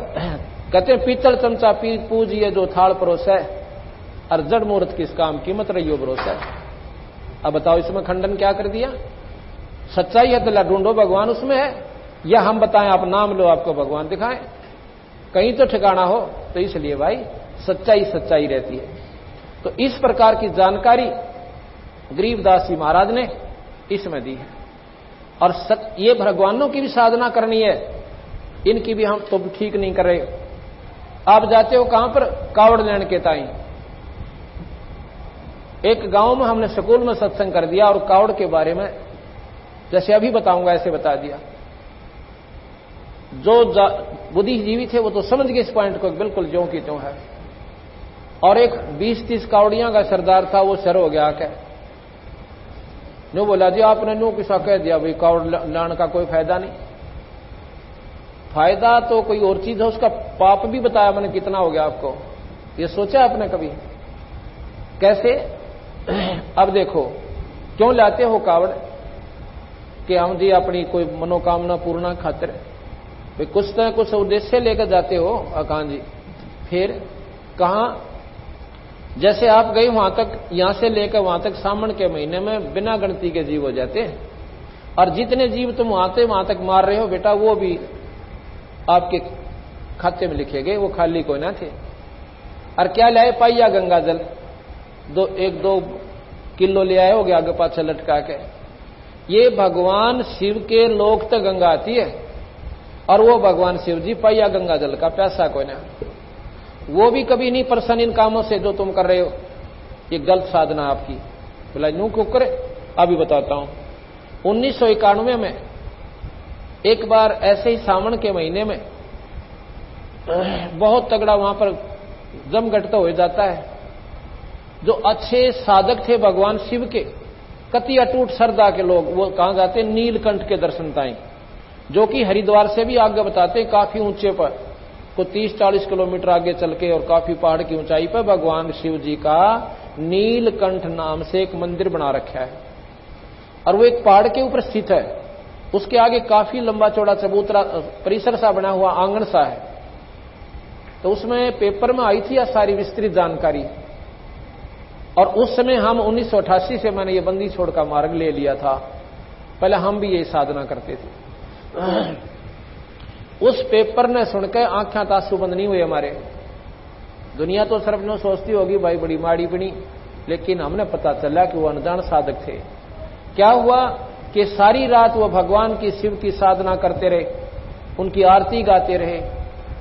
कहते हैं पीतल चमचा पूजिए जो थाल परोस है, और जड़ मूर्त किस काम की मत रहियो भरोसा है। अब बताओ इसमें खंडन क्या कर दिया? सच्चाई है तो ढूंढो भगवान उसमें है, या हम बताएं आप नाम लो आपको भगवान दिखाएं? कहीं तो ठिकाना हो। तो इसलिए भाई सच्चाई सच्चाई रहती है। तो इस प्रकार की जानकारी गरीबदास जी महाराज ने इसमें दी है। और ये भगवानों की भी साधना करनी है, इनकी भी हम तो ठीक नहीं कर रहे। आप जाते हो कहां पर? कावड़ लेने के ताई। एक गांव में हमने स्कूल में सत्संग कर दिया और कावड़ के बारे में जैसे अभी बताऊंगा ऐसे बता दिया। जो बुद्धिजीवी थे वो तो समझ गए इस पॉइंट को बिल्कुल ज्यों की त्यों है। और एक 20-30 कावड़ियां का सरदार था, वो सर हो गया क्या नो बोला जी आपने नो किसा कह दिया भाई कावड़ लाने का कोई फायदा नहीं। फायदा तो कोई और चीज है, उसका पाप भी बताया मैंने कितना हो गया आपको, ये सोचा आपने कभी? कैसे? अब देखो क्यों लाते हो कावड़ कि हम जी अपनी कोई मनोकामना पूर्ण खातिर, भाई कुछ तो कुछ उद्देश्य लेकर जाते हो अकान जी। फिर कहां? जैसे आप गए वहां तक, यहां से लेकर वहां तक सावन के महीने में बिना गिनती के जीव हो जाते हैं, और जितने जीव तुम वहां तक मार रहे हो बेटा वो भी आपके खाते में लिखे गए, वो खाली कोई ना थे। और क्या लाए? पाइया गंगा जल 1-2 किलो ले आए हो गया आगे पाछे लटका के। ये भगवान शिव के लोक तक गंगा आती है और वो भगवान शिव जी पाइया गंगा जल का प्यासा कोई ना, वो भी कभी नहीं प्रसन्न इन कामों से जो तुम कर रहे हो। ये गलत साधना आपकी। बोला यूं क्यों करे? अभी बताता हूं। 1991 में एक बार ऐसे ही सावन के महीने में बहुत तगड़ा वहां पर जमघट तो हो जाता है। जो अच्छे साधक थे भगवान शिव के, कति अटूट श्रद्धा के लोग, वो कहां जाते? नीलकंठ के दर्शन ताई, जो कि हरिद्वार से भी आगे बताते काफी ऊंचे पर, को 30-40 किलोमीटर आगे चल के और काफी पहाड़ की ऊंचाई पर भगवान शिव जी का नीलकंठ नाम से एक मंदिर बना रखा है। और वो एक पहाड़ के ऊपर स्थित है। उसके आगे काफी लंबा चौड़ा चबूतरा परिसर सा बना हुआ आंगन सा है। तो उसमें पेपर में आई थी सारी विस्तृत जानकारी और उस समय हम 1988 से मैंने ये बंदी छोड़ का मार्ग ले लिया था। पहले हम भी यही साधना करते थे। उस पेपर ने सुनकर आंखें तासु बंद नहीं हुए हमारे। दुनिया तो सिर्फ न सोचती होगी भाई बड़ी माड़ी बनी, लेकिन हमने पता चला कि वो अनजान साधक थे। क्या हुआ कि सारी रात वो भगवान की शिव की साधना करते रहे, उनकी आरती गाते रहे,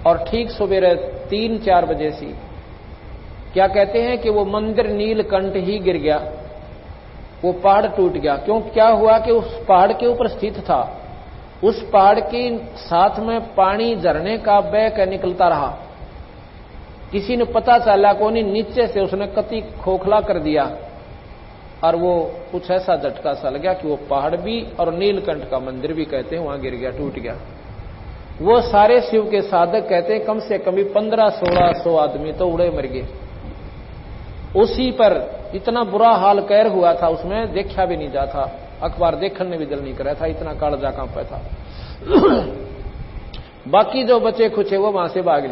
और ठीक सुबह 3-4 बजे सी क्या कहते हैं कि वो मंदिर नीलकंठ ही गिर गया, वो पहाड़ टूट गया। क्यों? क्या हुआ कि उस पहाड़ के ऊपर स्थित था, उस पहाड़ के साथ में पानी झरने का बह कर निकलता रहा। किसी ने पता चला कोनी नीचे से उसने कति खोखला कर दिया, और वो कुछ ऐसा झटका सा लग गया कि वो पहाड़ भी और नीलकंठ का मंदिर भी कहते हैं वहां गिर गया, टूट गया। वो सारे शिव के साधक कहते हैं कम से कम 1500-1600 आदमी तो उड़े मर गए। उसी पर इतना बुरा हाल कहर हुआ था, उसमें देखा भी नहीं जाता, अखबार देखने ने भी दिल नहीं कर रहा था, इतना कालजा कांपा था। बाकी जो बचे खुचे वो वहां से भाग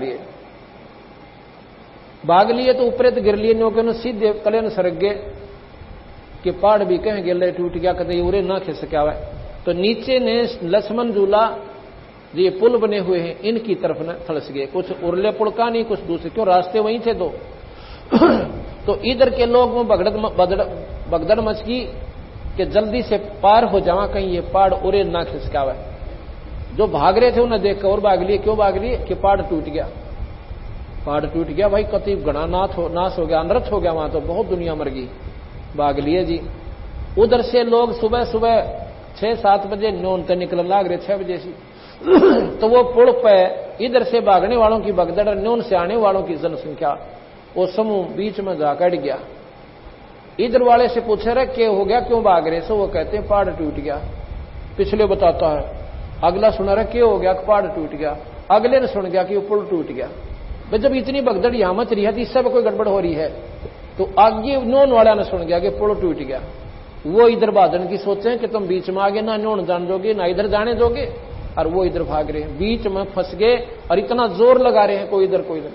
लिए तो ऊपर गिर लिए, नो सीधे कलेन सरक गए कि पहाड़ भी कहीं गिर टूट गया, कदे उरे ना खिसका हुआ। तो नीचे ने लक्ष्मण झूला ये पुल बने हुए हैं इनकी तरफ न थड़स गए, कुछ उरले पुल का नहीं, कुछ दूसरे, क्यों रास्ते वहीं थे दो। तो इधर के लोग में भगदड़ मच गई कि जल्दी से पार हो जावा, कहीं ये पहाड़ उरे ना खिसकावे। जो भाग रहे थे उन्हें देखकर और भाग लिए। क्यों भाग लिए? कि पहाड़ टूट गया। पहाड़ टूट गया भाई, कति घना नाश हो गया, अनर्थ हो गया, वहां तो बहुत दुनिया मर गई। भाग लिए जी। उधर से लोग सुबह 6-7 बजे न्योन तक निकलने लग रहे, 6 बजे से। तो वो पुल पे इधर से भागने वालों की भगदड़, न्योन से आने वालों की जनसंख्या, वो समूह बीच में जा कट गया। इधर वाले से पूछे रहे क्या हो गया, क्यों भाग रहे? सो वो कहते हैं पहाड़ टूट गया। पिछले बताता है, अगला सुना रहा क्या हो गया, पहाड़ टूट गया। अगले ने सुन गया कि वो पुल टूट गया। भाई जब इतनी भगदड़ यहां मच रही है तो इससे कोई गड़बड़ हो रही है, तो आगे नोन वाला ने सुन गया कि पुल टूट गया। वो इधर भागने की सोचे कि तुम बीच में आगे ना नोन जान दोगे ना इधर जाने दोगे, और वो इधर भाग रहे हैं, बीच में फंस गए और इतना जोर लगा रहे हैं कोई इधर कोई इधर।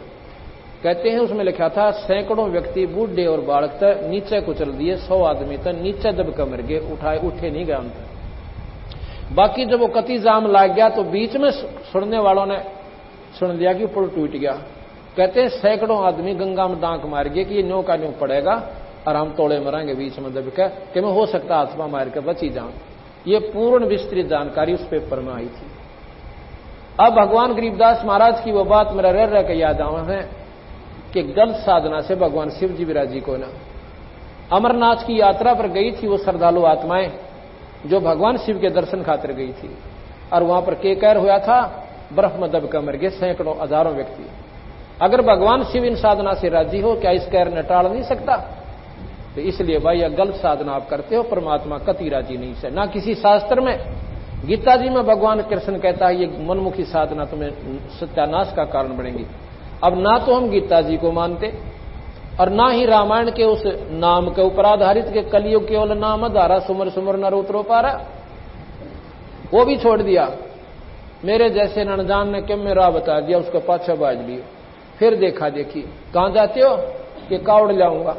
कहते हैं उसमें लिखा था सैकड़ों व्यक्ति बूढ़े और बालक तक नीचे कुचल दिए, 100 आदमी तक नीचे दबकर मर गए, उठे नहीं गए उनसे। बाकी जब वो कति जाम लाग गया तो बीच में सुनने वालों ने सुन लिया कि पुल टूट गया। कहते हैं सैकड़ों आदमी गंगा में दांक मार गए कि ये न्यों का न्यों पड़ेगा और हम तोड़े मरेंगे बीच में दबकर, कि मैं हो सकता आत्मा मार के बची जाऊं। ये पूर्ण विस्तृत जानकारी उस पेपर में आई थी। अब भगवान गरीबदास महाराज की वो बात मेरा रह के याद आवा है कि गलत साधना से भगवान शिव जी विराजी को ना अमरनाथ की यात्रा पर गई थी वो श्रद्धालु आत्माएं जो भगवान शिव के दर्शन खातिर गई थी, और वहां पर के कहर हुआ था, बर्फ में दबकर मर गए सैकड़ों हजारों व्यक्ति। अगर भगवान शिव इन साधना से राजी हो, क्या इस कहर ने टाल नहीं सकता? तो इसलिए भाई यह गलत साधना आप करते हो, परमात्मा कति राजी नहीं से। ना किसी शास्त्र में, गीता जी में भगवान कृष्ण कहता है ये मनमुखी साधना तुम्हें सत्यानाश का कारण बनेगी। अब ना तो हम गीता जी को मानते और ना ही रामायण के उस नाम के ऊपर आधारित के कलयुग केवल नाम धारा सुमर सुमर नर उतरो पारा, वो भी छोड़ दिया। मेरे जैसे ननजान ने क्यों मेरा बता दिया, उसको पाछा बाज लिए। फिर देखा देखी, कहां जाते हो? कि कावड़ लाऊंगा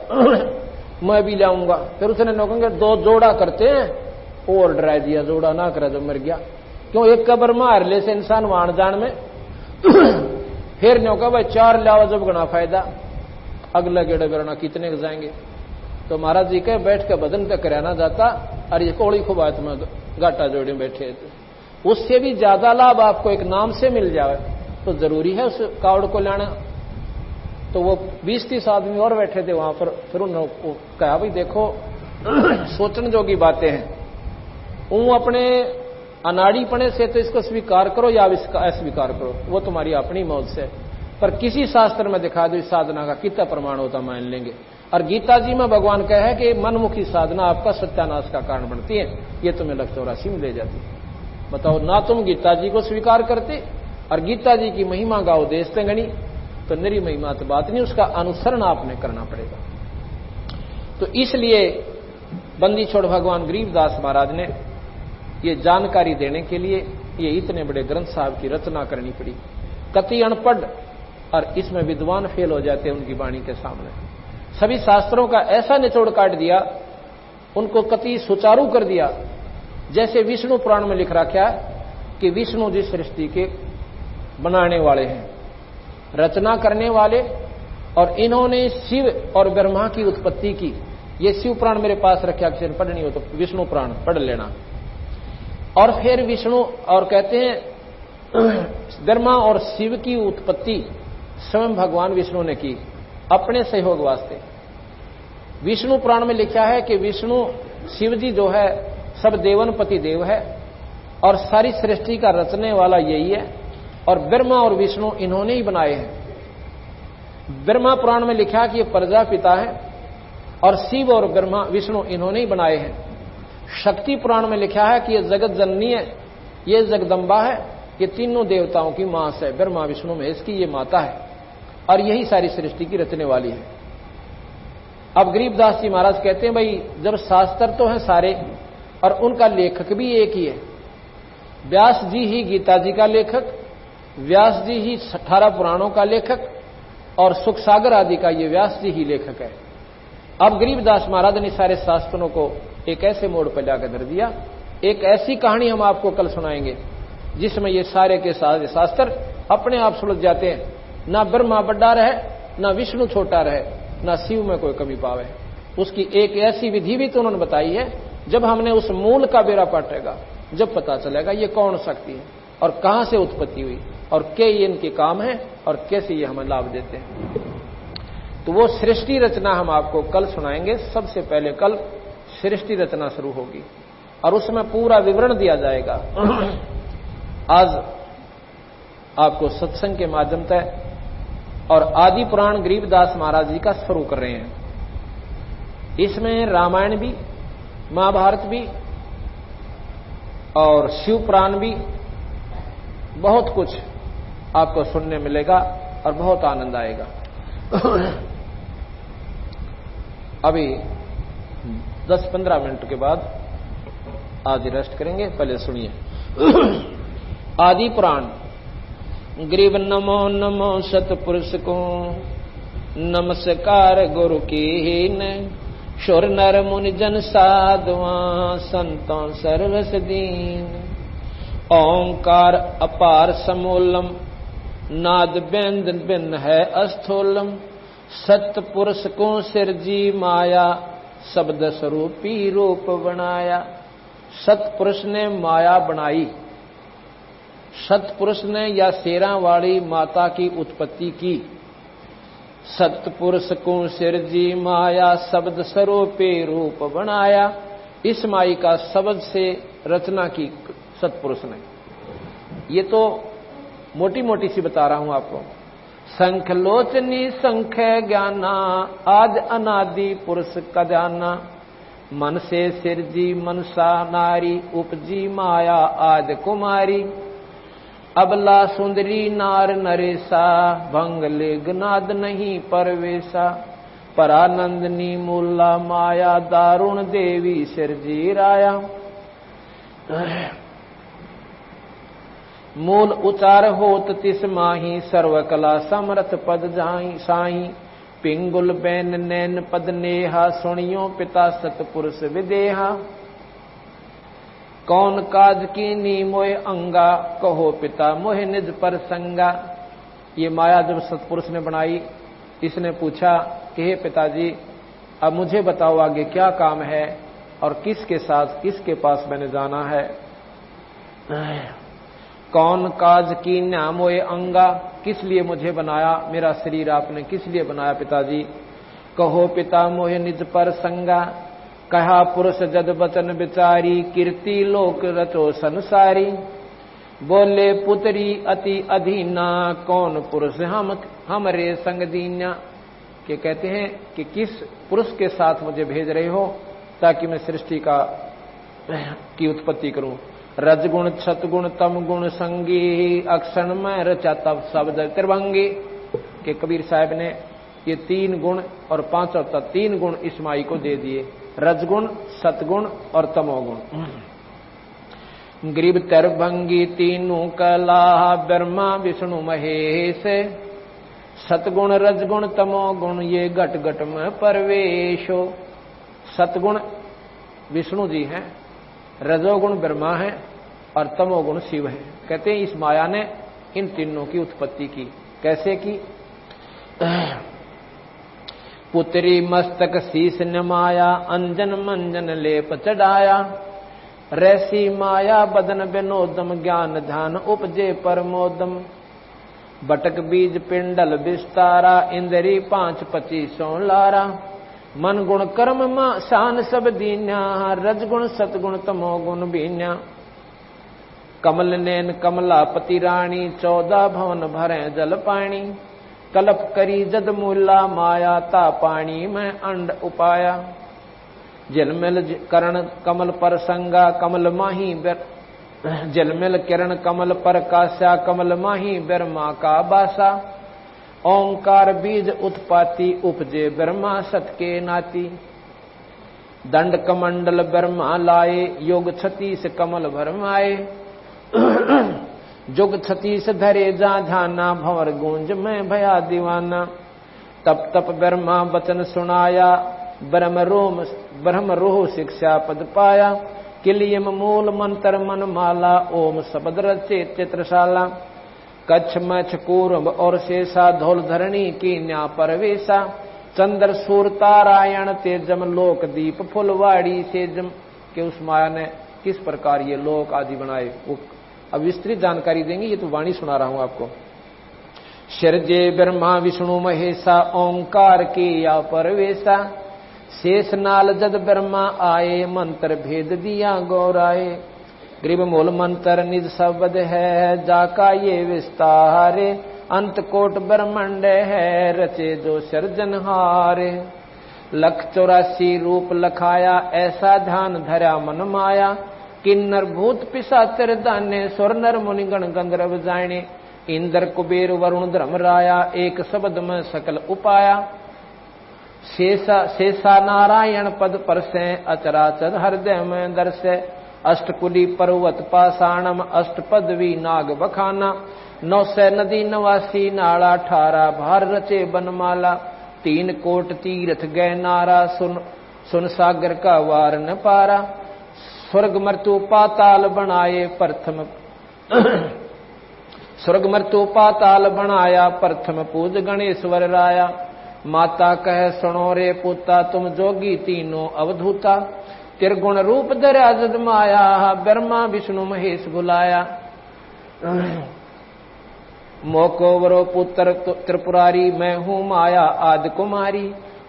मैं भी लाऊंगा। फिर उसने नौकंगे 2 जोड़ा करते हैं और डरा दिया, जोड़ा ना करा जो मर गया। क्यों? एक कबर मार ले से इंसान वाण जान में फिर न्यों का भाई 4 लाओ जब गणा फायदा, अगला गेड़ा बेरना कितने जाएंगे। तो महाराज जी के बैठ के बदन पे कराना जाता, और ये कोड़ी खुबात में गाटा जोड़े बैठे थे। उससे भी ज्यादा लाभ आपको एक नाम से मिल जाए तो जरूरी है उस कावड़ को लाना। तो वो 20-30 आदमी और बैठे थे वहां पर। फिर उन्होंने कहा भाई देखो सोचने जोगी बातें हैं, वो अपने अनाड़ीपने से तो इसको स्वीकार करो या इसका अस्वीकार करो, वो तुम्हारी अपनी मौत से, पर किसी शास्त्र में दिखा दो इस साधना का कितना प्रमाण होता मान लेंगे। और गीता जी में भगवान कहा है कि मनमुखी साधना आपका सत्यानाश का कारण बनती है, ये तुम्हें 184 में ले जाती है। बताओ, ना तुम गीता जी को स्वीकार करते और गीता जी की महिमा गाओ देश गणी, तो मेरी महिमा तो बात नहीं, उसका अनुसरण आपने करना पड़ेगा। तो इसलिए बंदी छोड़ भगवान गरीबदास महाराज ने ये जानकारी देने के लिए ये इतने बड़े ग्रंथ साहब की रचना करनी पड़ी। कति अनपढ़ और इसमें विद्वान फेल हो जाते हैं उनकी वाणी के सामने। सभी शास्त्रों का ऐसा निचोड़ काट दिया, उनको कति सुचारू कर दिया। जैसे विष्णु पुराण में लिख रखा है कि विष्णु जी सृष्टि के बनाने वाले हैं, रचना करने वाले, और इन्होंने शिव और ब्रह्मा की उत्पत्ति की। ये शिव पुराण मेरे पास रखा, किसी ने पढ़नी हो तो विष्णु पुराण पढ़ लेना। और फिर विष्णु और कहते हैं ब्रह्मा और शिव की उत्पत्ति स्वयं भगवान विष्णु ने की अपने सहयोग वास्ते। विष्णु पुराण में लिखा है कि विष्णु शिव जी जो है सब देवन पति देव है और सारी सृष्टि का रचने वाला यही है, और ब्रह्मा और विष्णु इन्होंने ही बनाए हैं। ब्रह्मा पुराण में लिखा कि ये प्रजापिता है और शिव और ब्रह्मा विष्णु इन्होंने ही बनाए हैं। शक्ति पुराण में लिखा है कि ये जगत जननी है, ये जगदम्बा है, ये तीनों देवताओं की मां है, ब्रह्मा विष्णु महेश की ये माता है, और यही सारी सृष्टि की रचने वाली है। अब गरीबदास जी महाराज कहते हैं भाई जब शास्त्र तो हैं सारे और उनका लेखक भी एक ही है, व्यास जी ही गीता जी का लेखक, व्यास जी ही 18 पुराणों का लेखक, और सुख सागर आदि का ये व्यास जी ही लेखक है। अब गरीबदास महाराज ने सारे शास्त्रों को एक ऐसे मोड़ पर लाकर धर दिया। एक ऐसी कहानी हम आपको कल सुनाएंगे जिसमें ये सारे के सारे शास्त्र अपने आप सुलझ जाते हैं। ना ब्रह्मा बड़ा रहे, ना विष्णु छोटा रहे, ना शिव में कोई कमी पावे। उसकी एक ऐसी विधि भी तो उन्होंने बताई है, जब हमने उस मूल का बेड़ा पाटेगा जब पता चलेगा ये कौन शक्ति है और कहां से उत्पत्ति हुई और क्या ये इनके काम है और कैसे ये हमें लाभ देते हैं। तो वो सृष्टि रचना हम आपको कल सुनाएंगे। सबसे पहले कल सृष्टि रचना शुरू होगी और उसमें पूरा विवरण दिया जाएगा। आज आपको सत्संग के माध्यम से और आदि पुराण गरीबदास महाराज जी का शुरू कर रहे हैं। इसमें रामायण भी, महाभारत भी और शिव पुराण भी, बहुत कुछ आपको सुनने मिलेगा और बहुत आनंद आएगा। अभी 10-15 मिनट के बाद आज रेस्ट करेंगे, पहले सुनिए। आदि पुराण। ग्रीव नमो नमो सतपुरुष को, नमस्कार गुरु कीन, शुर नर मुनि जन साधुआ, संतों सर्वस दीन। ओंकार अपार समूलम, नाद बेंद बिन है अस्थूलम, सतपुरुष को सिरजी माया, शब्द स्वरूपी रूप बनाया। सतपुरुष ने माया बनाई, सतपुरुष ने या शेरा वाली माता की उत्पत्ति की। सतपुरुष को सिरजी माया, शब्द स्वरूपी रूप बनाया। इस माई का शब्द से रचना की सतपुरुष ने। ये तो मोटी मोटी सी बता रहा हूं आपको। संख लोचनी संख ज्ञाना, आज अनादि पुरुष का जाना। मन से सिरजी मनसा नारी, उपजी माया आदि कुमारी। अबला सुंदरी नार नरेसा, भंगले गनाद नहीं परवेशा। परानंदनी मूला माया, दारुण देवी सिरजी राया। मूल उचार होत तिस माही, सर्वकला समर्थ पद जाई साई। पिंगुल बैन नैन पद नेहा, सुनियो पिता सतपुरुष विदेहा। कौन काज कीनी मोह अंगा, कहो पिता मोह निज पर संगा। ये माया जब सतपुरुष ने बनाई, इसने पूछा कि हे पिताजी अब मुझे बताओ आगे क्या काम है और किसके साथ किसके पास मैंने जाना है। कौन काज की न्यामोय अंगा, किस लिए मुझे बनाया, मेरा शरीर आपने किस लिए बनाया पिताजी। कहो पिता मोह निज पर संगा, कहा पुरुष जद बचन विचारी। कीर्ति लोक रचो संसारी, बोले पुत्री अति अधीना। कौन पुरुष हमरे संग दीन्या। के कहते हैं कि किस पुरुष के साथ मुझे भेज रहे हो ताकि मैं सृष्टि की उत्पत्ति करूं। रजगुण छतगुण तम गुण संगी, अक्षण में रचा तब शब्द त्रिभंगी। के कबीर साहब ने ये 3 गुण और 5 तत्व 3 गुण इस माई को दे दिए, रजगुण सतगुण और तमोगुण। गरीब त्रिभंगी तीनों कला, ब्रह्मा विष्णु महेश। सतगुण रजगुण तमोगुण ये घट घट में परवेशो। सतगुण विष्णु जी हैं, रजोगुण ब्रह्मा है और तमोगुण शिव है। कहते हैं इस माया ने इन तीनों की उत्पत्ति की। कैसे की? पुत्री मस्तक शीस नमाया, अंजन मंजन लेप चढ़ाया। रैसी माया बदन विनोदम, ज्ञान ध्यान उपजे परमोदम। बटक बीज पिंडल विस्तारा, इंद्री 5-25 लारा। मन गुण कर्म मां शान सब दीन्या, रजगुण सतगुण तमोगुण बीन्या। कमल नैन कमलापति रानी, 14 भवन भरे जल पानी। कल्प करी जद मूला माया, ता पानी में अंड उपाया। जलमिल करण कमल पर संगा, कमल माही जलमिल किरण कमल पर कास्या, कमल माही ब्रह्मा का बासा। ओंकार बीज उत्पाती, उपजे ब्रह्मा सत के नाती। दंड कमंडल ब्रह्मा लाए, योग 36 कमल भरमाए। जुग 36 धरे जा ध्याना, भंवर गूंज में भया दीवाना। तप तप ब्रह्मा वचन सुनाया, ब्रह्म रोह शिक्षा पद पाया। किलियम मूल मंत्र मन माला, ओम शब्द रचे चित्रशाला। कच्छ मच्छ कूर्म और शेषा, धौल धरणी की न्या परवेशा। चंद्र सूर तारायण तेजम, लोक दीप फुलवाड़ी सेजम। के उस माया ने किस प्रकार ये लोक आदि बनाए, वो अब विस्तृत जानकारी देंगे। ये तो वाणी सुना रहा हूं आपको। शरजे ब्रह्मा विष्णु महेशा, ओंकार की या परवेशा। शेष नाल जद ब्रह्मा आए, मंत्र भेद दिया गौराए। ग्रीव मूल मंत्र निज शब्द है, जाका ये विस्तारे। अंत कोट ब्रह्मंड है, रचे जो सर्जनहारे। 184 रूप लखाया, ऐसा ध्यान धरा मन माया। किन्नर भूत पिशाचर दाने, स्वर नर मुनिगण गंधर्व जाने। इंद्र कुबेर वरुण धर्म राया, एक शब्द में सकल उपाया। शेषा नारायण पद पर से, अचराचर हृदय में दर्शे। अष्टकुली पर्वत पाषाणम, अष्टपदवी नाग बखाना। 900 नदी 89 नाला, 18 भार रचे बनमाला। 3 कोट तीर्थ गए नारा, सुन सागर का वार न पारा। स्वर्ग मृत्यु पाताल बनाए प्रथम स्वर्ग मृत्यु पाताल बनाया, प्रथम पूज गणेश्वर राया। माता कह सुनो रे पुता, तुम जोगी तीनों अवधूता। त्रिगुण रूप धरा जद माया, ब्रह्मा विष्णु महेश बुलाया। मोको वरो पुत्र त्रिपुरारी, मैं हूं माया आदि कुमारी।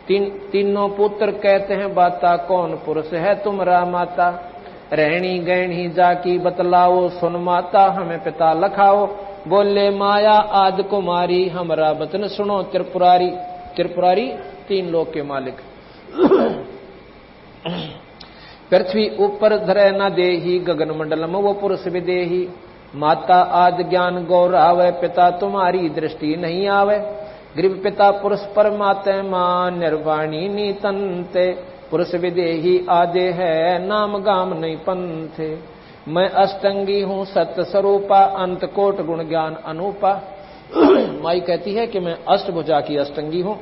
तीनों पुत्र कहते हैं बाता, कौन पुरुष है तुम्हारा माता। रहनी गहनी जाकी बतलाओ, सुन माता हमें पिता लखाओ। बोले माया आदि कुमारी, हमारा वचन सुनो त्रिपुरारी। त्रिपुरारी 3 लोक के मालिक। पृथ्वी ऊपर धरे न देही, गगन मंडलम वो पुरुष विदेही। माता आदि ज्ञान गौरावे, पिता तुम्हारी दृष्टि नहीं आवे। ग्रीव पिता पुरुष परमात्मा, निर्वाणी नीतंते। पुरुष विदेही आदे है, नाम गाम नहीं पंथे। मैं अष्टंगी हूँ सत्य स्वरूपा, अंत कोट गुण ज्ञान अनूपा। माई कहती है कि मैं अष्टभुजा की अष्टंगी हूं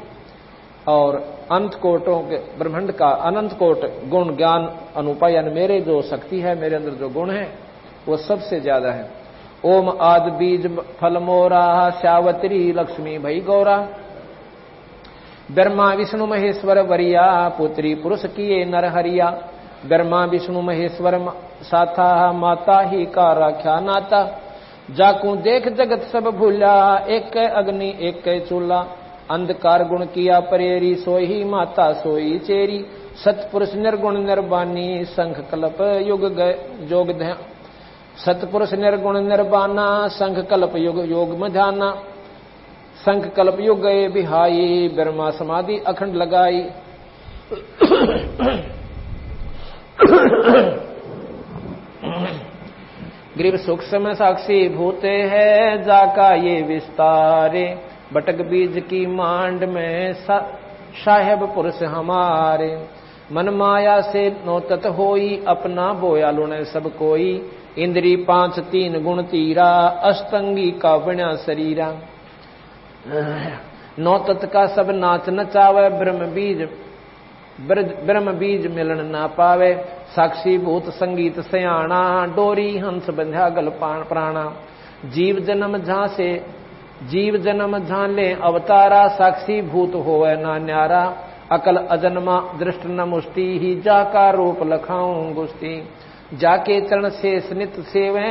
और अंत कोटों के ब्रह्मांड का अनंत कोट गुण ज्ञान अनूपा, यानी मेरे जो शक्ति है, मेरे अंदर जो गुण है वो सबसे ज्यादा है। ओम आदि बीज फल मोरा, श्यावत्री लक्ष्मी भई गौरा। ब्रह्मा विष्णु महेश्वर वरिया, पुत्री पुरुष किए नर हरिया। ब्रह्मा विष्णु महेश्वर साथा, माता ही का राख्या नाता। जाकू देख जगत सब भूला, एक अग्नि एक चूल्हा। अंधकार गुण किया परेरी, सोही माता सोई चेरी। सतपुरुष निर्गुण निर्बानी, संख कल्प युग जोग ध्यान। सतपुरुष निर्गुण निर्बाना, संख कल्प युग योग में ध्याना। संख कल्प युग गए बिहाई, ब्रह्मा समाधि अखंड लगाई। ग्रीव सूक्ष्म साक्षी भूते है, जाका ये विस्तारे। बटक बीज की मांड में साहेब पुरुष हमारे। मन माया से नोतत होई, अपना बोया लुणे सब कोई। इंद्री 5 3 गुण तीरा, अष्टंगी का बना शरीरा। नौ तत्व का सब नाच नचावे, ब्रह्म बीज मिलन ना पावे, साक्षी भूत संगीत सयाणा, डोरी हंस बंध्या गल प्राणा, जीव जन्म झां ले अवतारा, साक्षी भूत होवे ना न्यारा, अकल अजन्मा दृष्ट न मुष्टि ही, जाका रूप लखाऊं गुस्ती, जाके चरण से स्नित सेवे,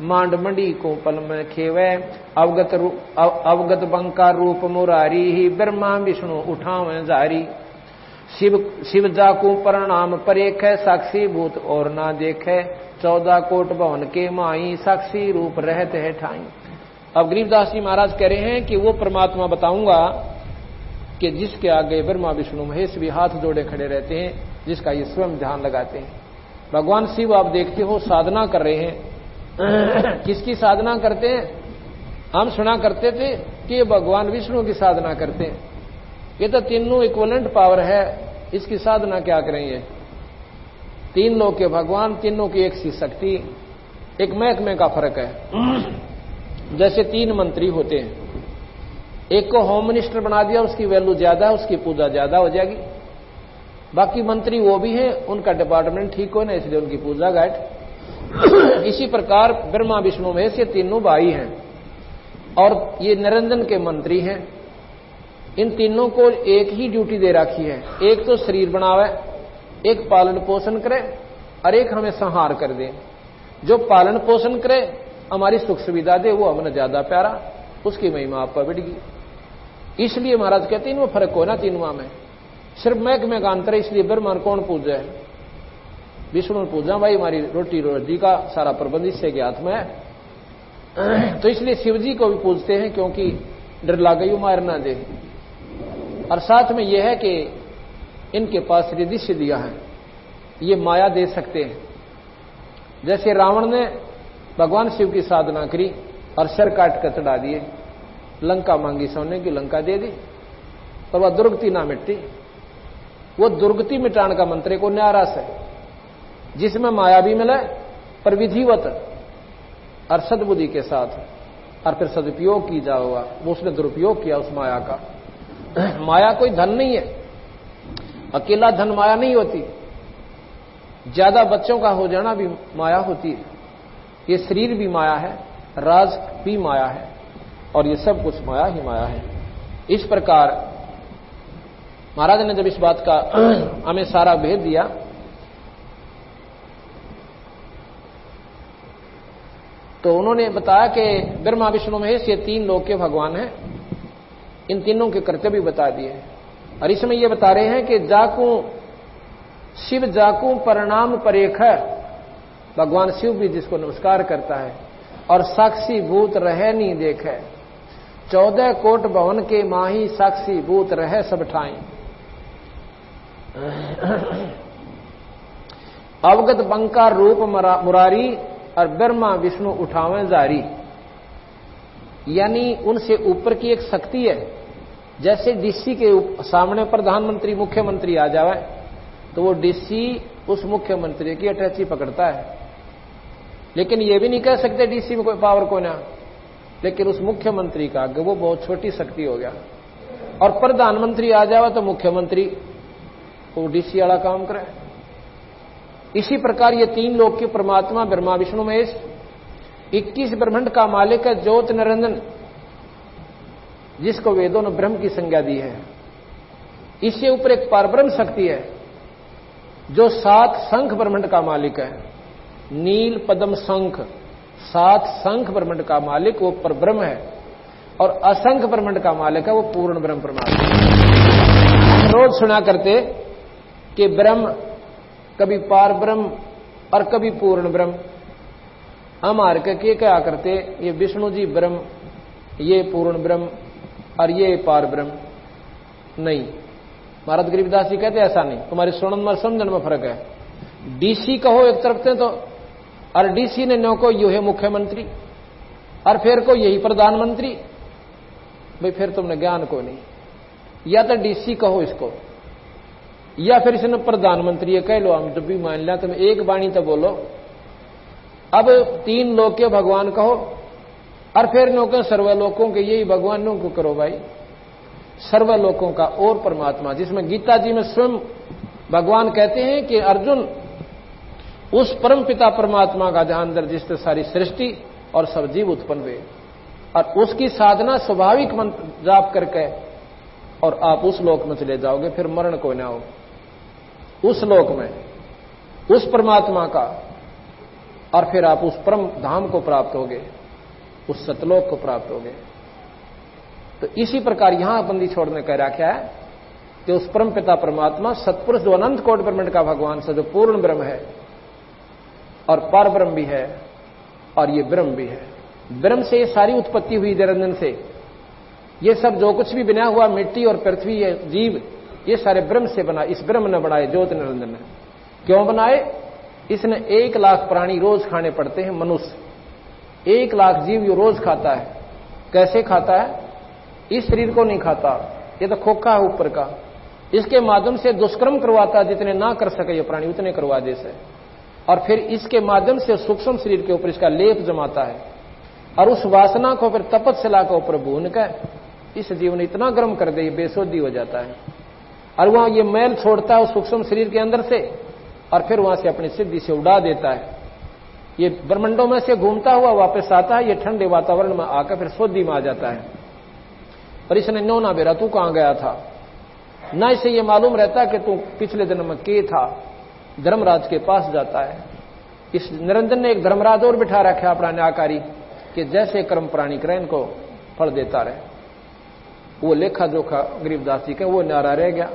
मांड मंडी को पल में खेवे, अवगत बंका रूप मुरारी ही, ब्रह्मा विष्णु उठावे जारी, शिव जाकू प्रणाम परेख, साक्षी भूत और ना देखे, 14 कोट भवन के माई, साक्षी रूप रहते है ठाई। अब गरीबदास जी महाराज कह रहे हैं कि वो परमात्मा बताऊंगा कि जिसके आगे ब्रह्मा विष्णु महेश भी हाथ जोड़े खड़े रहते हैं, जिसका ये स्वयं ध्यान लगाते हैं। भगवान शिव आप देखते हो साधना कर रहे हैं। किसकी साधना करते हैं? हम सुना करते थे कि ये भगवान विष्णु की साधना करते हैं। ये तो तीनों इक्विवेलेंट पावर है, इसकी साधना क्या करेंगे? तीन लोग के भगवान, तीनों की एक सी शक्ति, एक महकमे का फर्क है। जैसे 3 मंत्री होते हैं, एक को होम मिनिस्टर बना दिया, उसकी वैल्यू ज्यादा है, उसकी पूजा ज्यादा हो जाएगी। बाकी मंत्री वो भी हैं, उनका डिपार्टमेंट ठीक हो ना, इसलिए उनकी पूजा घाट। इसी प्रकार ब्रह्मा विष्णु महेश ये तीनों भाई हैं और ये निरंजन के मंत्री हैं। इन तीनों को एक ही ड्यूटी दे रखी है, एक तो शरीर बनावे, एक पालन पोषण करे और एक हमें संहार कर दे। जो पालन पोषण करे, हमारी सुख सुविधा दे, वो हमें ज्यादा प्यारा, उसकी महिमा आप पर बढ़ेगी। इसलिए महाराज कहते हैं इनमें फर्क हो ना, तीनों में सिर्फ महकमे का अंतर है। इसलिए ब्रह्मा कौन पूजा है? विष्णु पूजा, भाई हमारी रोटी रोजी का सारा प्रबंध इससे के हाथ में है। तो इसलिए शिव जी को भी पूजते हैं, क्योंकि डर लागे मार ना दे। और साथ में यह है कि इनके पास रिद्धि सिद्धियां हैं, ये माया दे सकते हैं। जैसे रावण ने भगवान शिव की साधना करी और सर काट कर चढ़ा दिए, लंका मांगी सोने की, लंका दे दी, तो वह दुर्गति ना मिटती। वो दुर्गति मिटाने का मंत्र को न्यारा से, जिसमें माया भी मिले पर विधिवत और सद्बुद्धि के साथ, और फिर सदुपयोग की जाओगा। वो उसने दुरुपयोग किया उस माया का। माया कोई धन नहीं है, अकेला धन माया नहीं होती, ज्यादा बच्चों का हो जाना भी माया होती है। ये शरीर भी माया है, राज भी माया है, और ये सब कुछ माया ही माया है। इस प्रकार महाराज ने जब इस बात का हमें सारा भेद दिया, तो उन्होंने बताया कि ब्रह्मा विष्णु महेश ये 3 लोक के भगवान हैं। इन तीनों के कर्तव्य बता दिए, और इसमें ये बता रहे हैं कि शिव जाकू प्रणाम परेख, भगवान शिव भी जिसको नमस्कार करता है, और साक्षी भूत रहे नहीं देखे, 14 कोट भवन के माही, साक्षी भूत रहे सब ठाई, अवगत बंका रूप मुरारी, और ब्रह्मा विष्णु उठावे जारी। यानी उनसे ऊपर की एक शक्ति है। जैसे डीसी के सामने प्रधानमंत्री मुख्यमंत्री आ जावे, तो वो डीसी उस मुख्यमंत्री की अटैची पकड़ता है। लेकिन ये भी नहीं कह सकते डीसी में कोई पावर को ना, लेकिन उस मुख्यमंत्री का आगे वो बहुत छोटी शक्ति हो गया। और प्रधानमंत्री आ जावे तो मुख्यमंत्री वो डीसी वाला काम करे। इसी प्रकार ये 3 लोक के परमात्मा ब्रह्मा विष्णु महेश, 21 ब्रह्मांड का मालिक है ज्योत निरंजन, जिसको वेदों ने ब्रह्म की संज्ञा दी है। इससे ऊपर एक परब्रह्म शक्ति है जो 7 शंख ब्रह्मांड का मालिक है, नील पद्म शंख, 7 शंख ब्रह्मांड का मालिक वो परब्रह्म है। और असंख्य ब्रह्मांड का मालिक है वो पूर्ण ब्रह्म परमात्मा। रोज सुना करते कि ब्रह्म कभी पार ब्रह्म और कभी पूर्ण ब्रह्म। हम आर के क्या करते, ये विष्णु जी ब्रह्म, ये पूर्ण ब्रह्म और ये पार ब्रह्म। नहीं, महाराज गरीबदास जी कहते ऐसा नहीं, तुम्हारी सुनन में समझन में फर्क है। डीसी कहो एक तरफ से तो, और डीसी ने नो को यू है मुख्यमंत्री, और फिर को यही प्रधानमंत्री। भाई फिर तुमने ज्ञान को नहीं, या तो डीसी कहो इसको, या फिर इसने प्रधानमंत्री कह लो, हम जब भी मान लिया तुम एक वाणी तो बोलो। अब 3 लोक के भगवान कहो, और फिर नो के सर्वलोकों के यही भगवानों को करो भाई। सर्वलोकों का और परमात्मा, जिसमें गीता जी में स्वयं भगवान कहते हैं कि अर्जुन उस परम पिता परमात्मा का जहां अंदर जिससे सारी सृष्टि और सब जीव उत्पन्न हुए, और उसकी साधना स्वाभाविक मंत्र जाप करके और आप उस लोक में चले जाओगे, फिर मरण को ना हो। उस लोक में उस परमात्मा का, और फिर आप उस परम धाम को प्राप्त होगे, उस सतलोक को प्राप्त होगे। तो इसी प्रकार यहां बंदी छोड़ने का क्या है कि उस परम पिता परमात्मा सत्पुरुष जो अनंत कोटि ब्रह्मांड का भगवान से जो पूर्ण ब्रह्म है और पर ब्रह्म भी है और ये ब्रह्म भी है। ब्रह्म से ये सारी उत्पत्ति हुई निरंजन से। ये सब जो कुछ भी बना हुआ मिट्टी और पृथ्वी है जीव, ये सारे ब्रह्म से बना, इस ब्रह्म ने बनाए, ज्योति निरंजन ने। क्यों बनाए? इसने 1 लाख प्राणी रोज खाने पड़ते हैं। मनुष्य 1 लाख जीव ये रोज खाता है। कैसे खाता है? इस शरीर को नहीं खाता, ये तो खोखा है ऊपर का। इसके माध्यम से दुष्कर्म करवाता, जितने ना कर सके ये प्राणी उतने करवा दे से, और फिर इसके माध्यम से सूक्ष्म शरीर के ऊपर इसका लेप जमाता है, और उस वासना को फिर तपस्या के ऊपर भून कर इस जीव ने इतना गर्म कर दे, ये बेसोधी हो जाता है, और वहां ये मैल छोड़ता है उस सूक्ष्म शरीर के अंदर से, और फिर वहां से अपनी सिद्धि से उड़ा देता है। ये ब्रह्मंडों में से घूमता हुआ वापस आता है, ये ठंडे वातावरण में आकर फिर शोधी में आ जाता है। पर इसने नो ना बेरा, तू कहां गया था? ना इसे ये मालूम रहता कि तू पिछले जन्म में के था। धर्मराज के पास जाता है। इस निरंजन ने एक धर्मराज और बिठा रखा अपना न्यायकारी कि जैसे कर्म प्राणी करे इनको फल देता रहे। वो लेखा जोखा गरीबदास जी के वो न्यारा रह गया।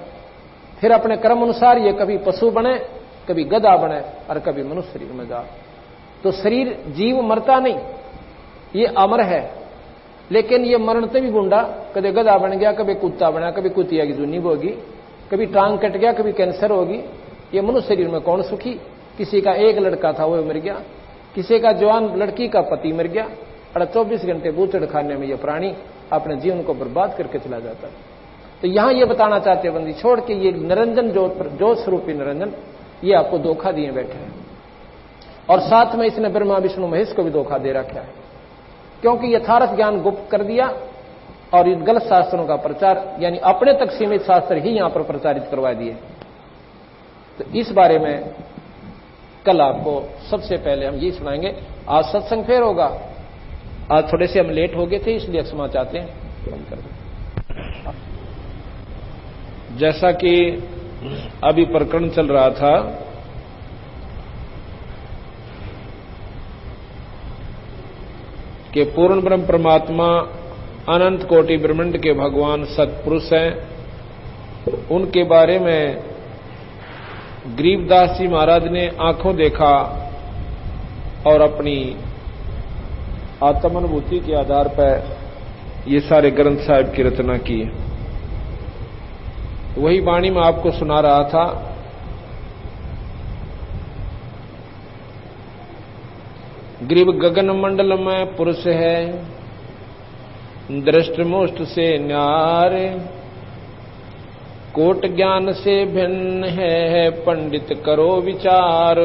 फिर अपने कर्म अनुसार ये कभी पशु बने, कभी गधा बने, और कभी मनुष्य शरीर में जा। तो शरीर जीव मरता नहीं, ये अमर है, लेकिन ये मरणते भी गुंडा, कभी गधा बन गया, कभी कुत्ता बना, कभी कुतिया की जूनी होगी, कभी टांग कट गया, कभी कैंसर होगी। ये मनुष्य शरीर में कौन सुखी? किसी का एक लड़का था वो मर गया, किसी का जवान लड़की का पति मर गया, और 24 घंटे बूचड़ खाने में ये प्राणी अपने जीवन को बर्बाद करके चला जाता है। तो यहां ये बताना चाहते बंदी छोड़ के ये निरंजन जो स्वरूपी निरंजन ये आपको धोखा दिए बैठे हैं, और साथ में इसने ब्रह्मा विष्णु महेश को भी धोखा दे रखा है, क्योंकि यथार्थ ज्ञान गुप्त कर दिया और इन गलत शास्त्रों का प्रचार, यानी अपने तक सीमित शास्त्र ही यहां पर प्रचारित करवा दिए। तो इस बारे में कल आपको सबसे पहले हम ये सुनाएंगे। आज सत्संग फिर होगा। आज थोड़े से हम लेट हो गए थे, इसलिए क्षमा चाहते हैं। जैसा कि अभी प्रकरण चल रहा था कि पूर्ण ब्रह्म परमात्मा अनंत कोटि ब्रह्मांड के भगवान सत्पुरुष हैं, उनके बारे में गरीबदास जी महाराज ने आंखों देखा और अपनी आत्मानुभूति के आधार पर ये सारे ग्रंथ साहिब की रचना की। वही वाणी में आपको सुना रहा था। ग्रीव गगन मंडल में पुरुष है, दृष्ट मुष्ट से न्यारे, कोट ज्ञान से भिन्न है, पंडित करो विचार।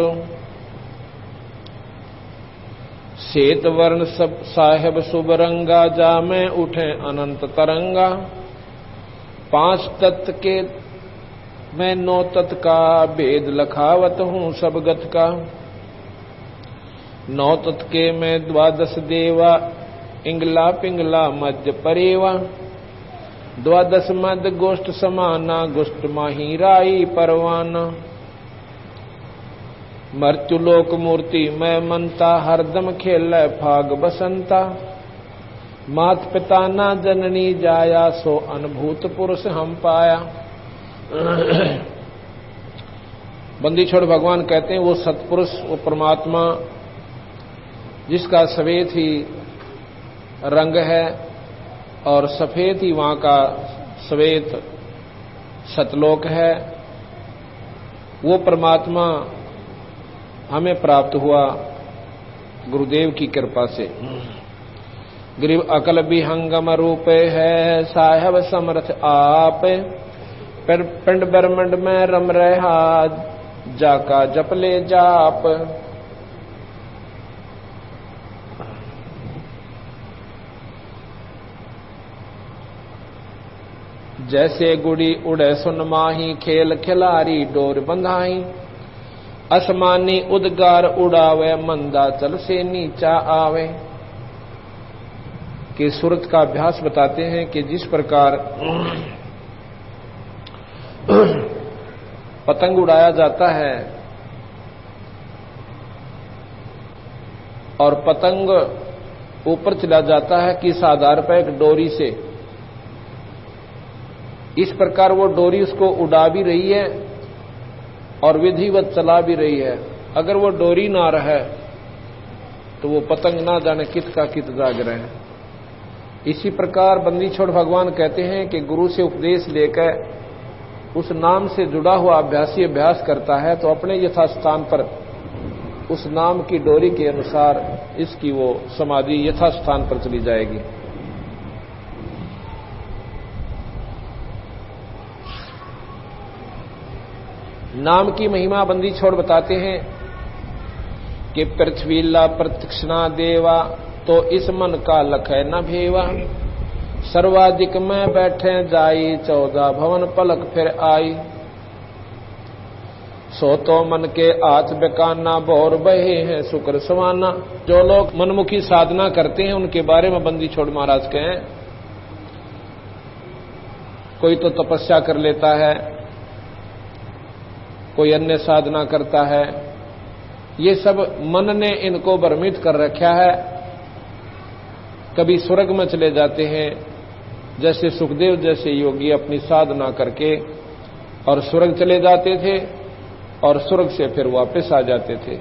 श्वेत वर्ण सब साहेब शुभ रंगा, जा में उठे अनंत तरंगा। 5 तत्व के मैं 9 तत्व का, भेद लखावत हूं सब गत का। 9 तत्व के मैं 12 देवा, इंगला पिंगला मध्य परेवा। 12 मध्य गोष्ठ समाना, गोष्ठ माही राई परवाना। मृत्युलोक मूर्ति मैं मनता, हरदम खेल फाग बसंता। मात पिता ना जननी जाया, सो अनुभूत पुरुष हम पाया। बंदी छोड़ भगवान कहते हैं वो सत्पुरुष, वो परमात्मा जिसका सफेद ही रंग है और सफेद ही वहां का सफेद सतलोक है, वो परमात्मा हमें प्राप्त हुआ गुरुदेव की कृपा से। ग्रीव अकल विहंगम रूप है, साहेब समर्थ आप। पिंड ब्रह्मंड में रम रहा, जाका जप ले जाप। जैसे गुड़ी उड़े सुन माही, खेल खिलारी डोर बंधाई। असमानी उद्गार उड़ावे, मंदा चल से नीचा आवे। कि सूरत का अभ्यास बताते हैं कि जिस प्रकार पतंग उड़ाया जाता है और पतंग ऊपर चला जाता है किस आधार पर, एक डोरी से, इस प्रकार वो डोरी उसको उड़ा भी रही है और विधिवत चला भी रही है। अगर वो डोरी ना रहे तो वो पतंग ना जाने कित का कित जाग रहे हैं। इसी प्रकार बंदी छोड़ भगवान कहते हैं कि गुरु से उपदेश लेकर उस नाम से जुड़ा हुआ अभ्यासी अभ्यास करता है तो अपने यथास्थान पर उस नाम की डोरी के अनुसार इसकी वो समाधि यथास्थान पर चली जाएगी। नाम की महिमा बंदी छोड़ बताते हैं कि पृथ्वीला प्रतीक्षणा देवा, तो इस मन का लखै न भेवा। सर्वाधिक में बैठे जाई, 14 भवन पलक फिर आई। सो तो मन के हाथ बेकाना, भौर बहे हैं शुक्र सवाना। जो लोग मनमुखी साधना करते हैं उनके बारे में बंदी छोड़ महाराज कहें, कोई तो तपस्या कर लेता है, कोई अन्य साधना करता है, ये सब मन ने इनको भ्रमित कर रखा है। कभी स्वर्ग में चले जाते हैं, जैसे सुखदेव जैसे योगी अपनी साधना करके और स्वर्ग चले जाते थे और स्वर्ग से फिर वापस आ जाते थे।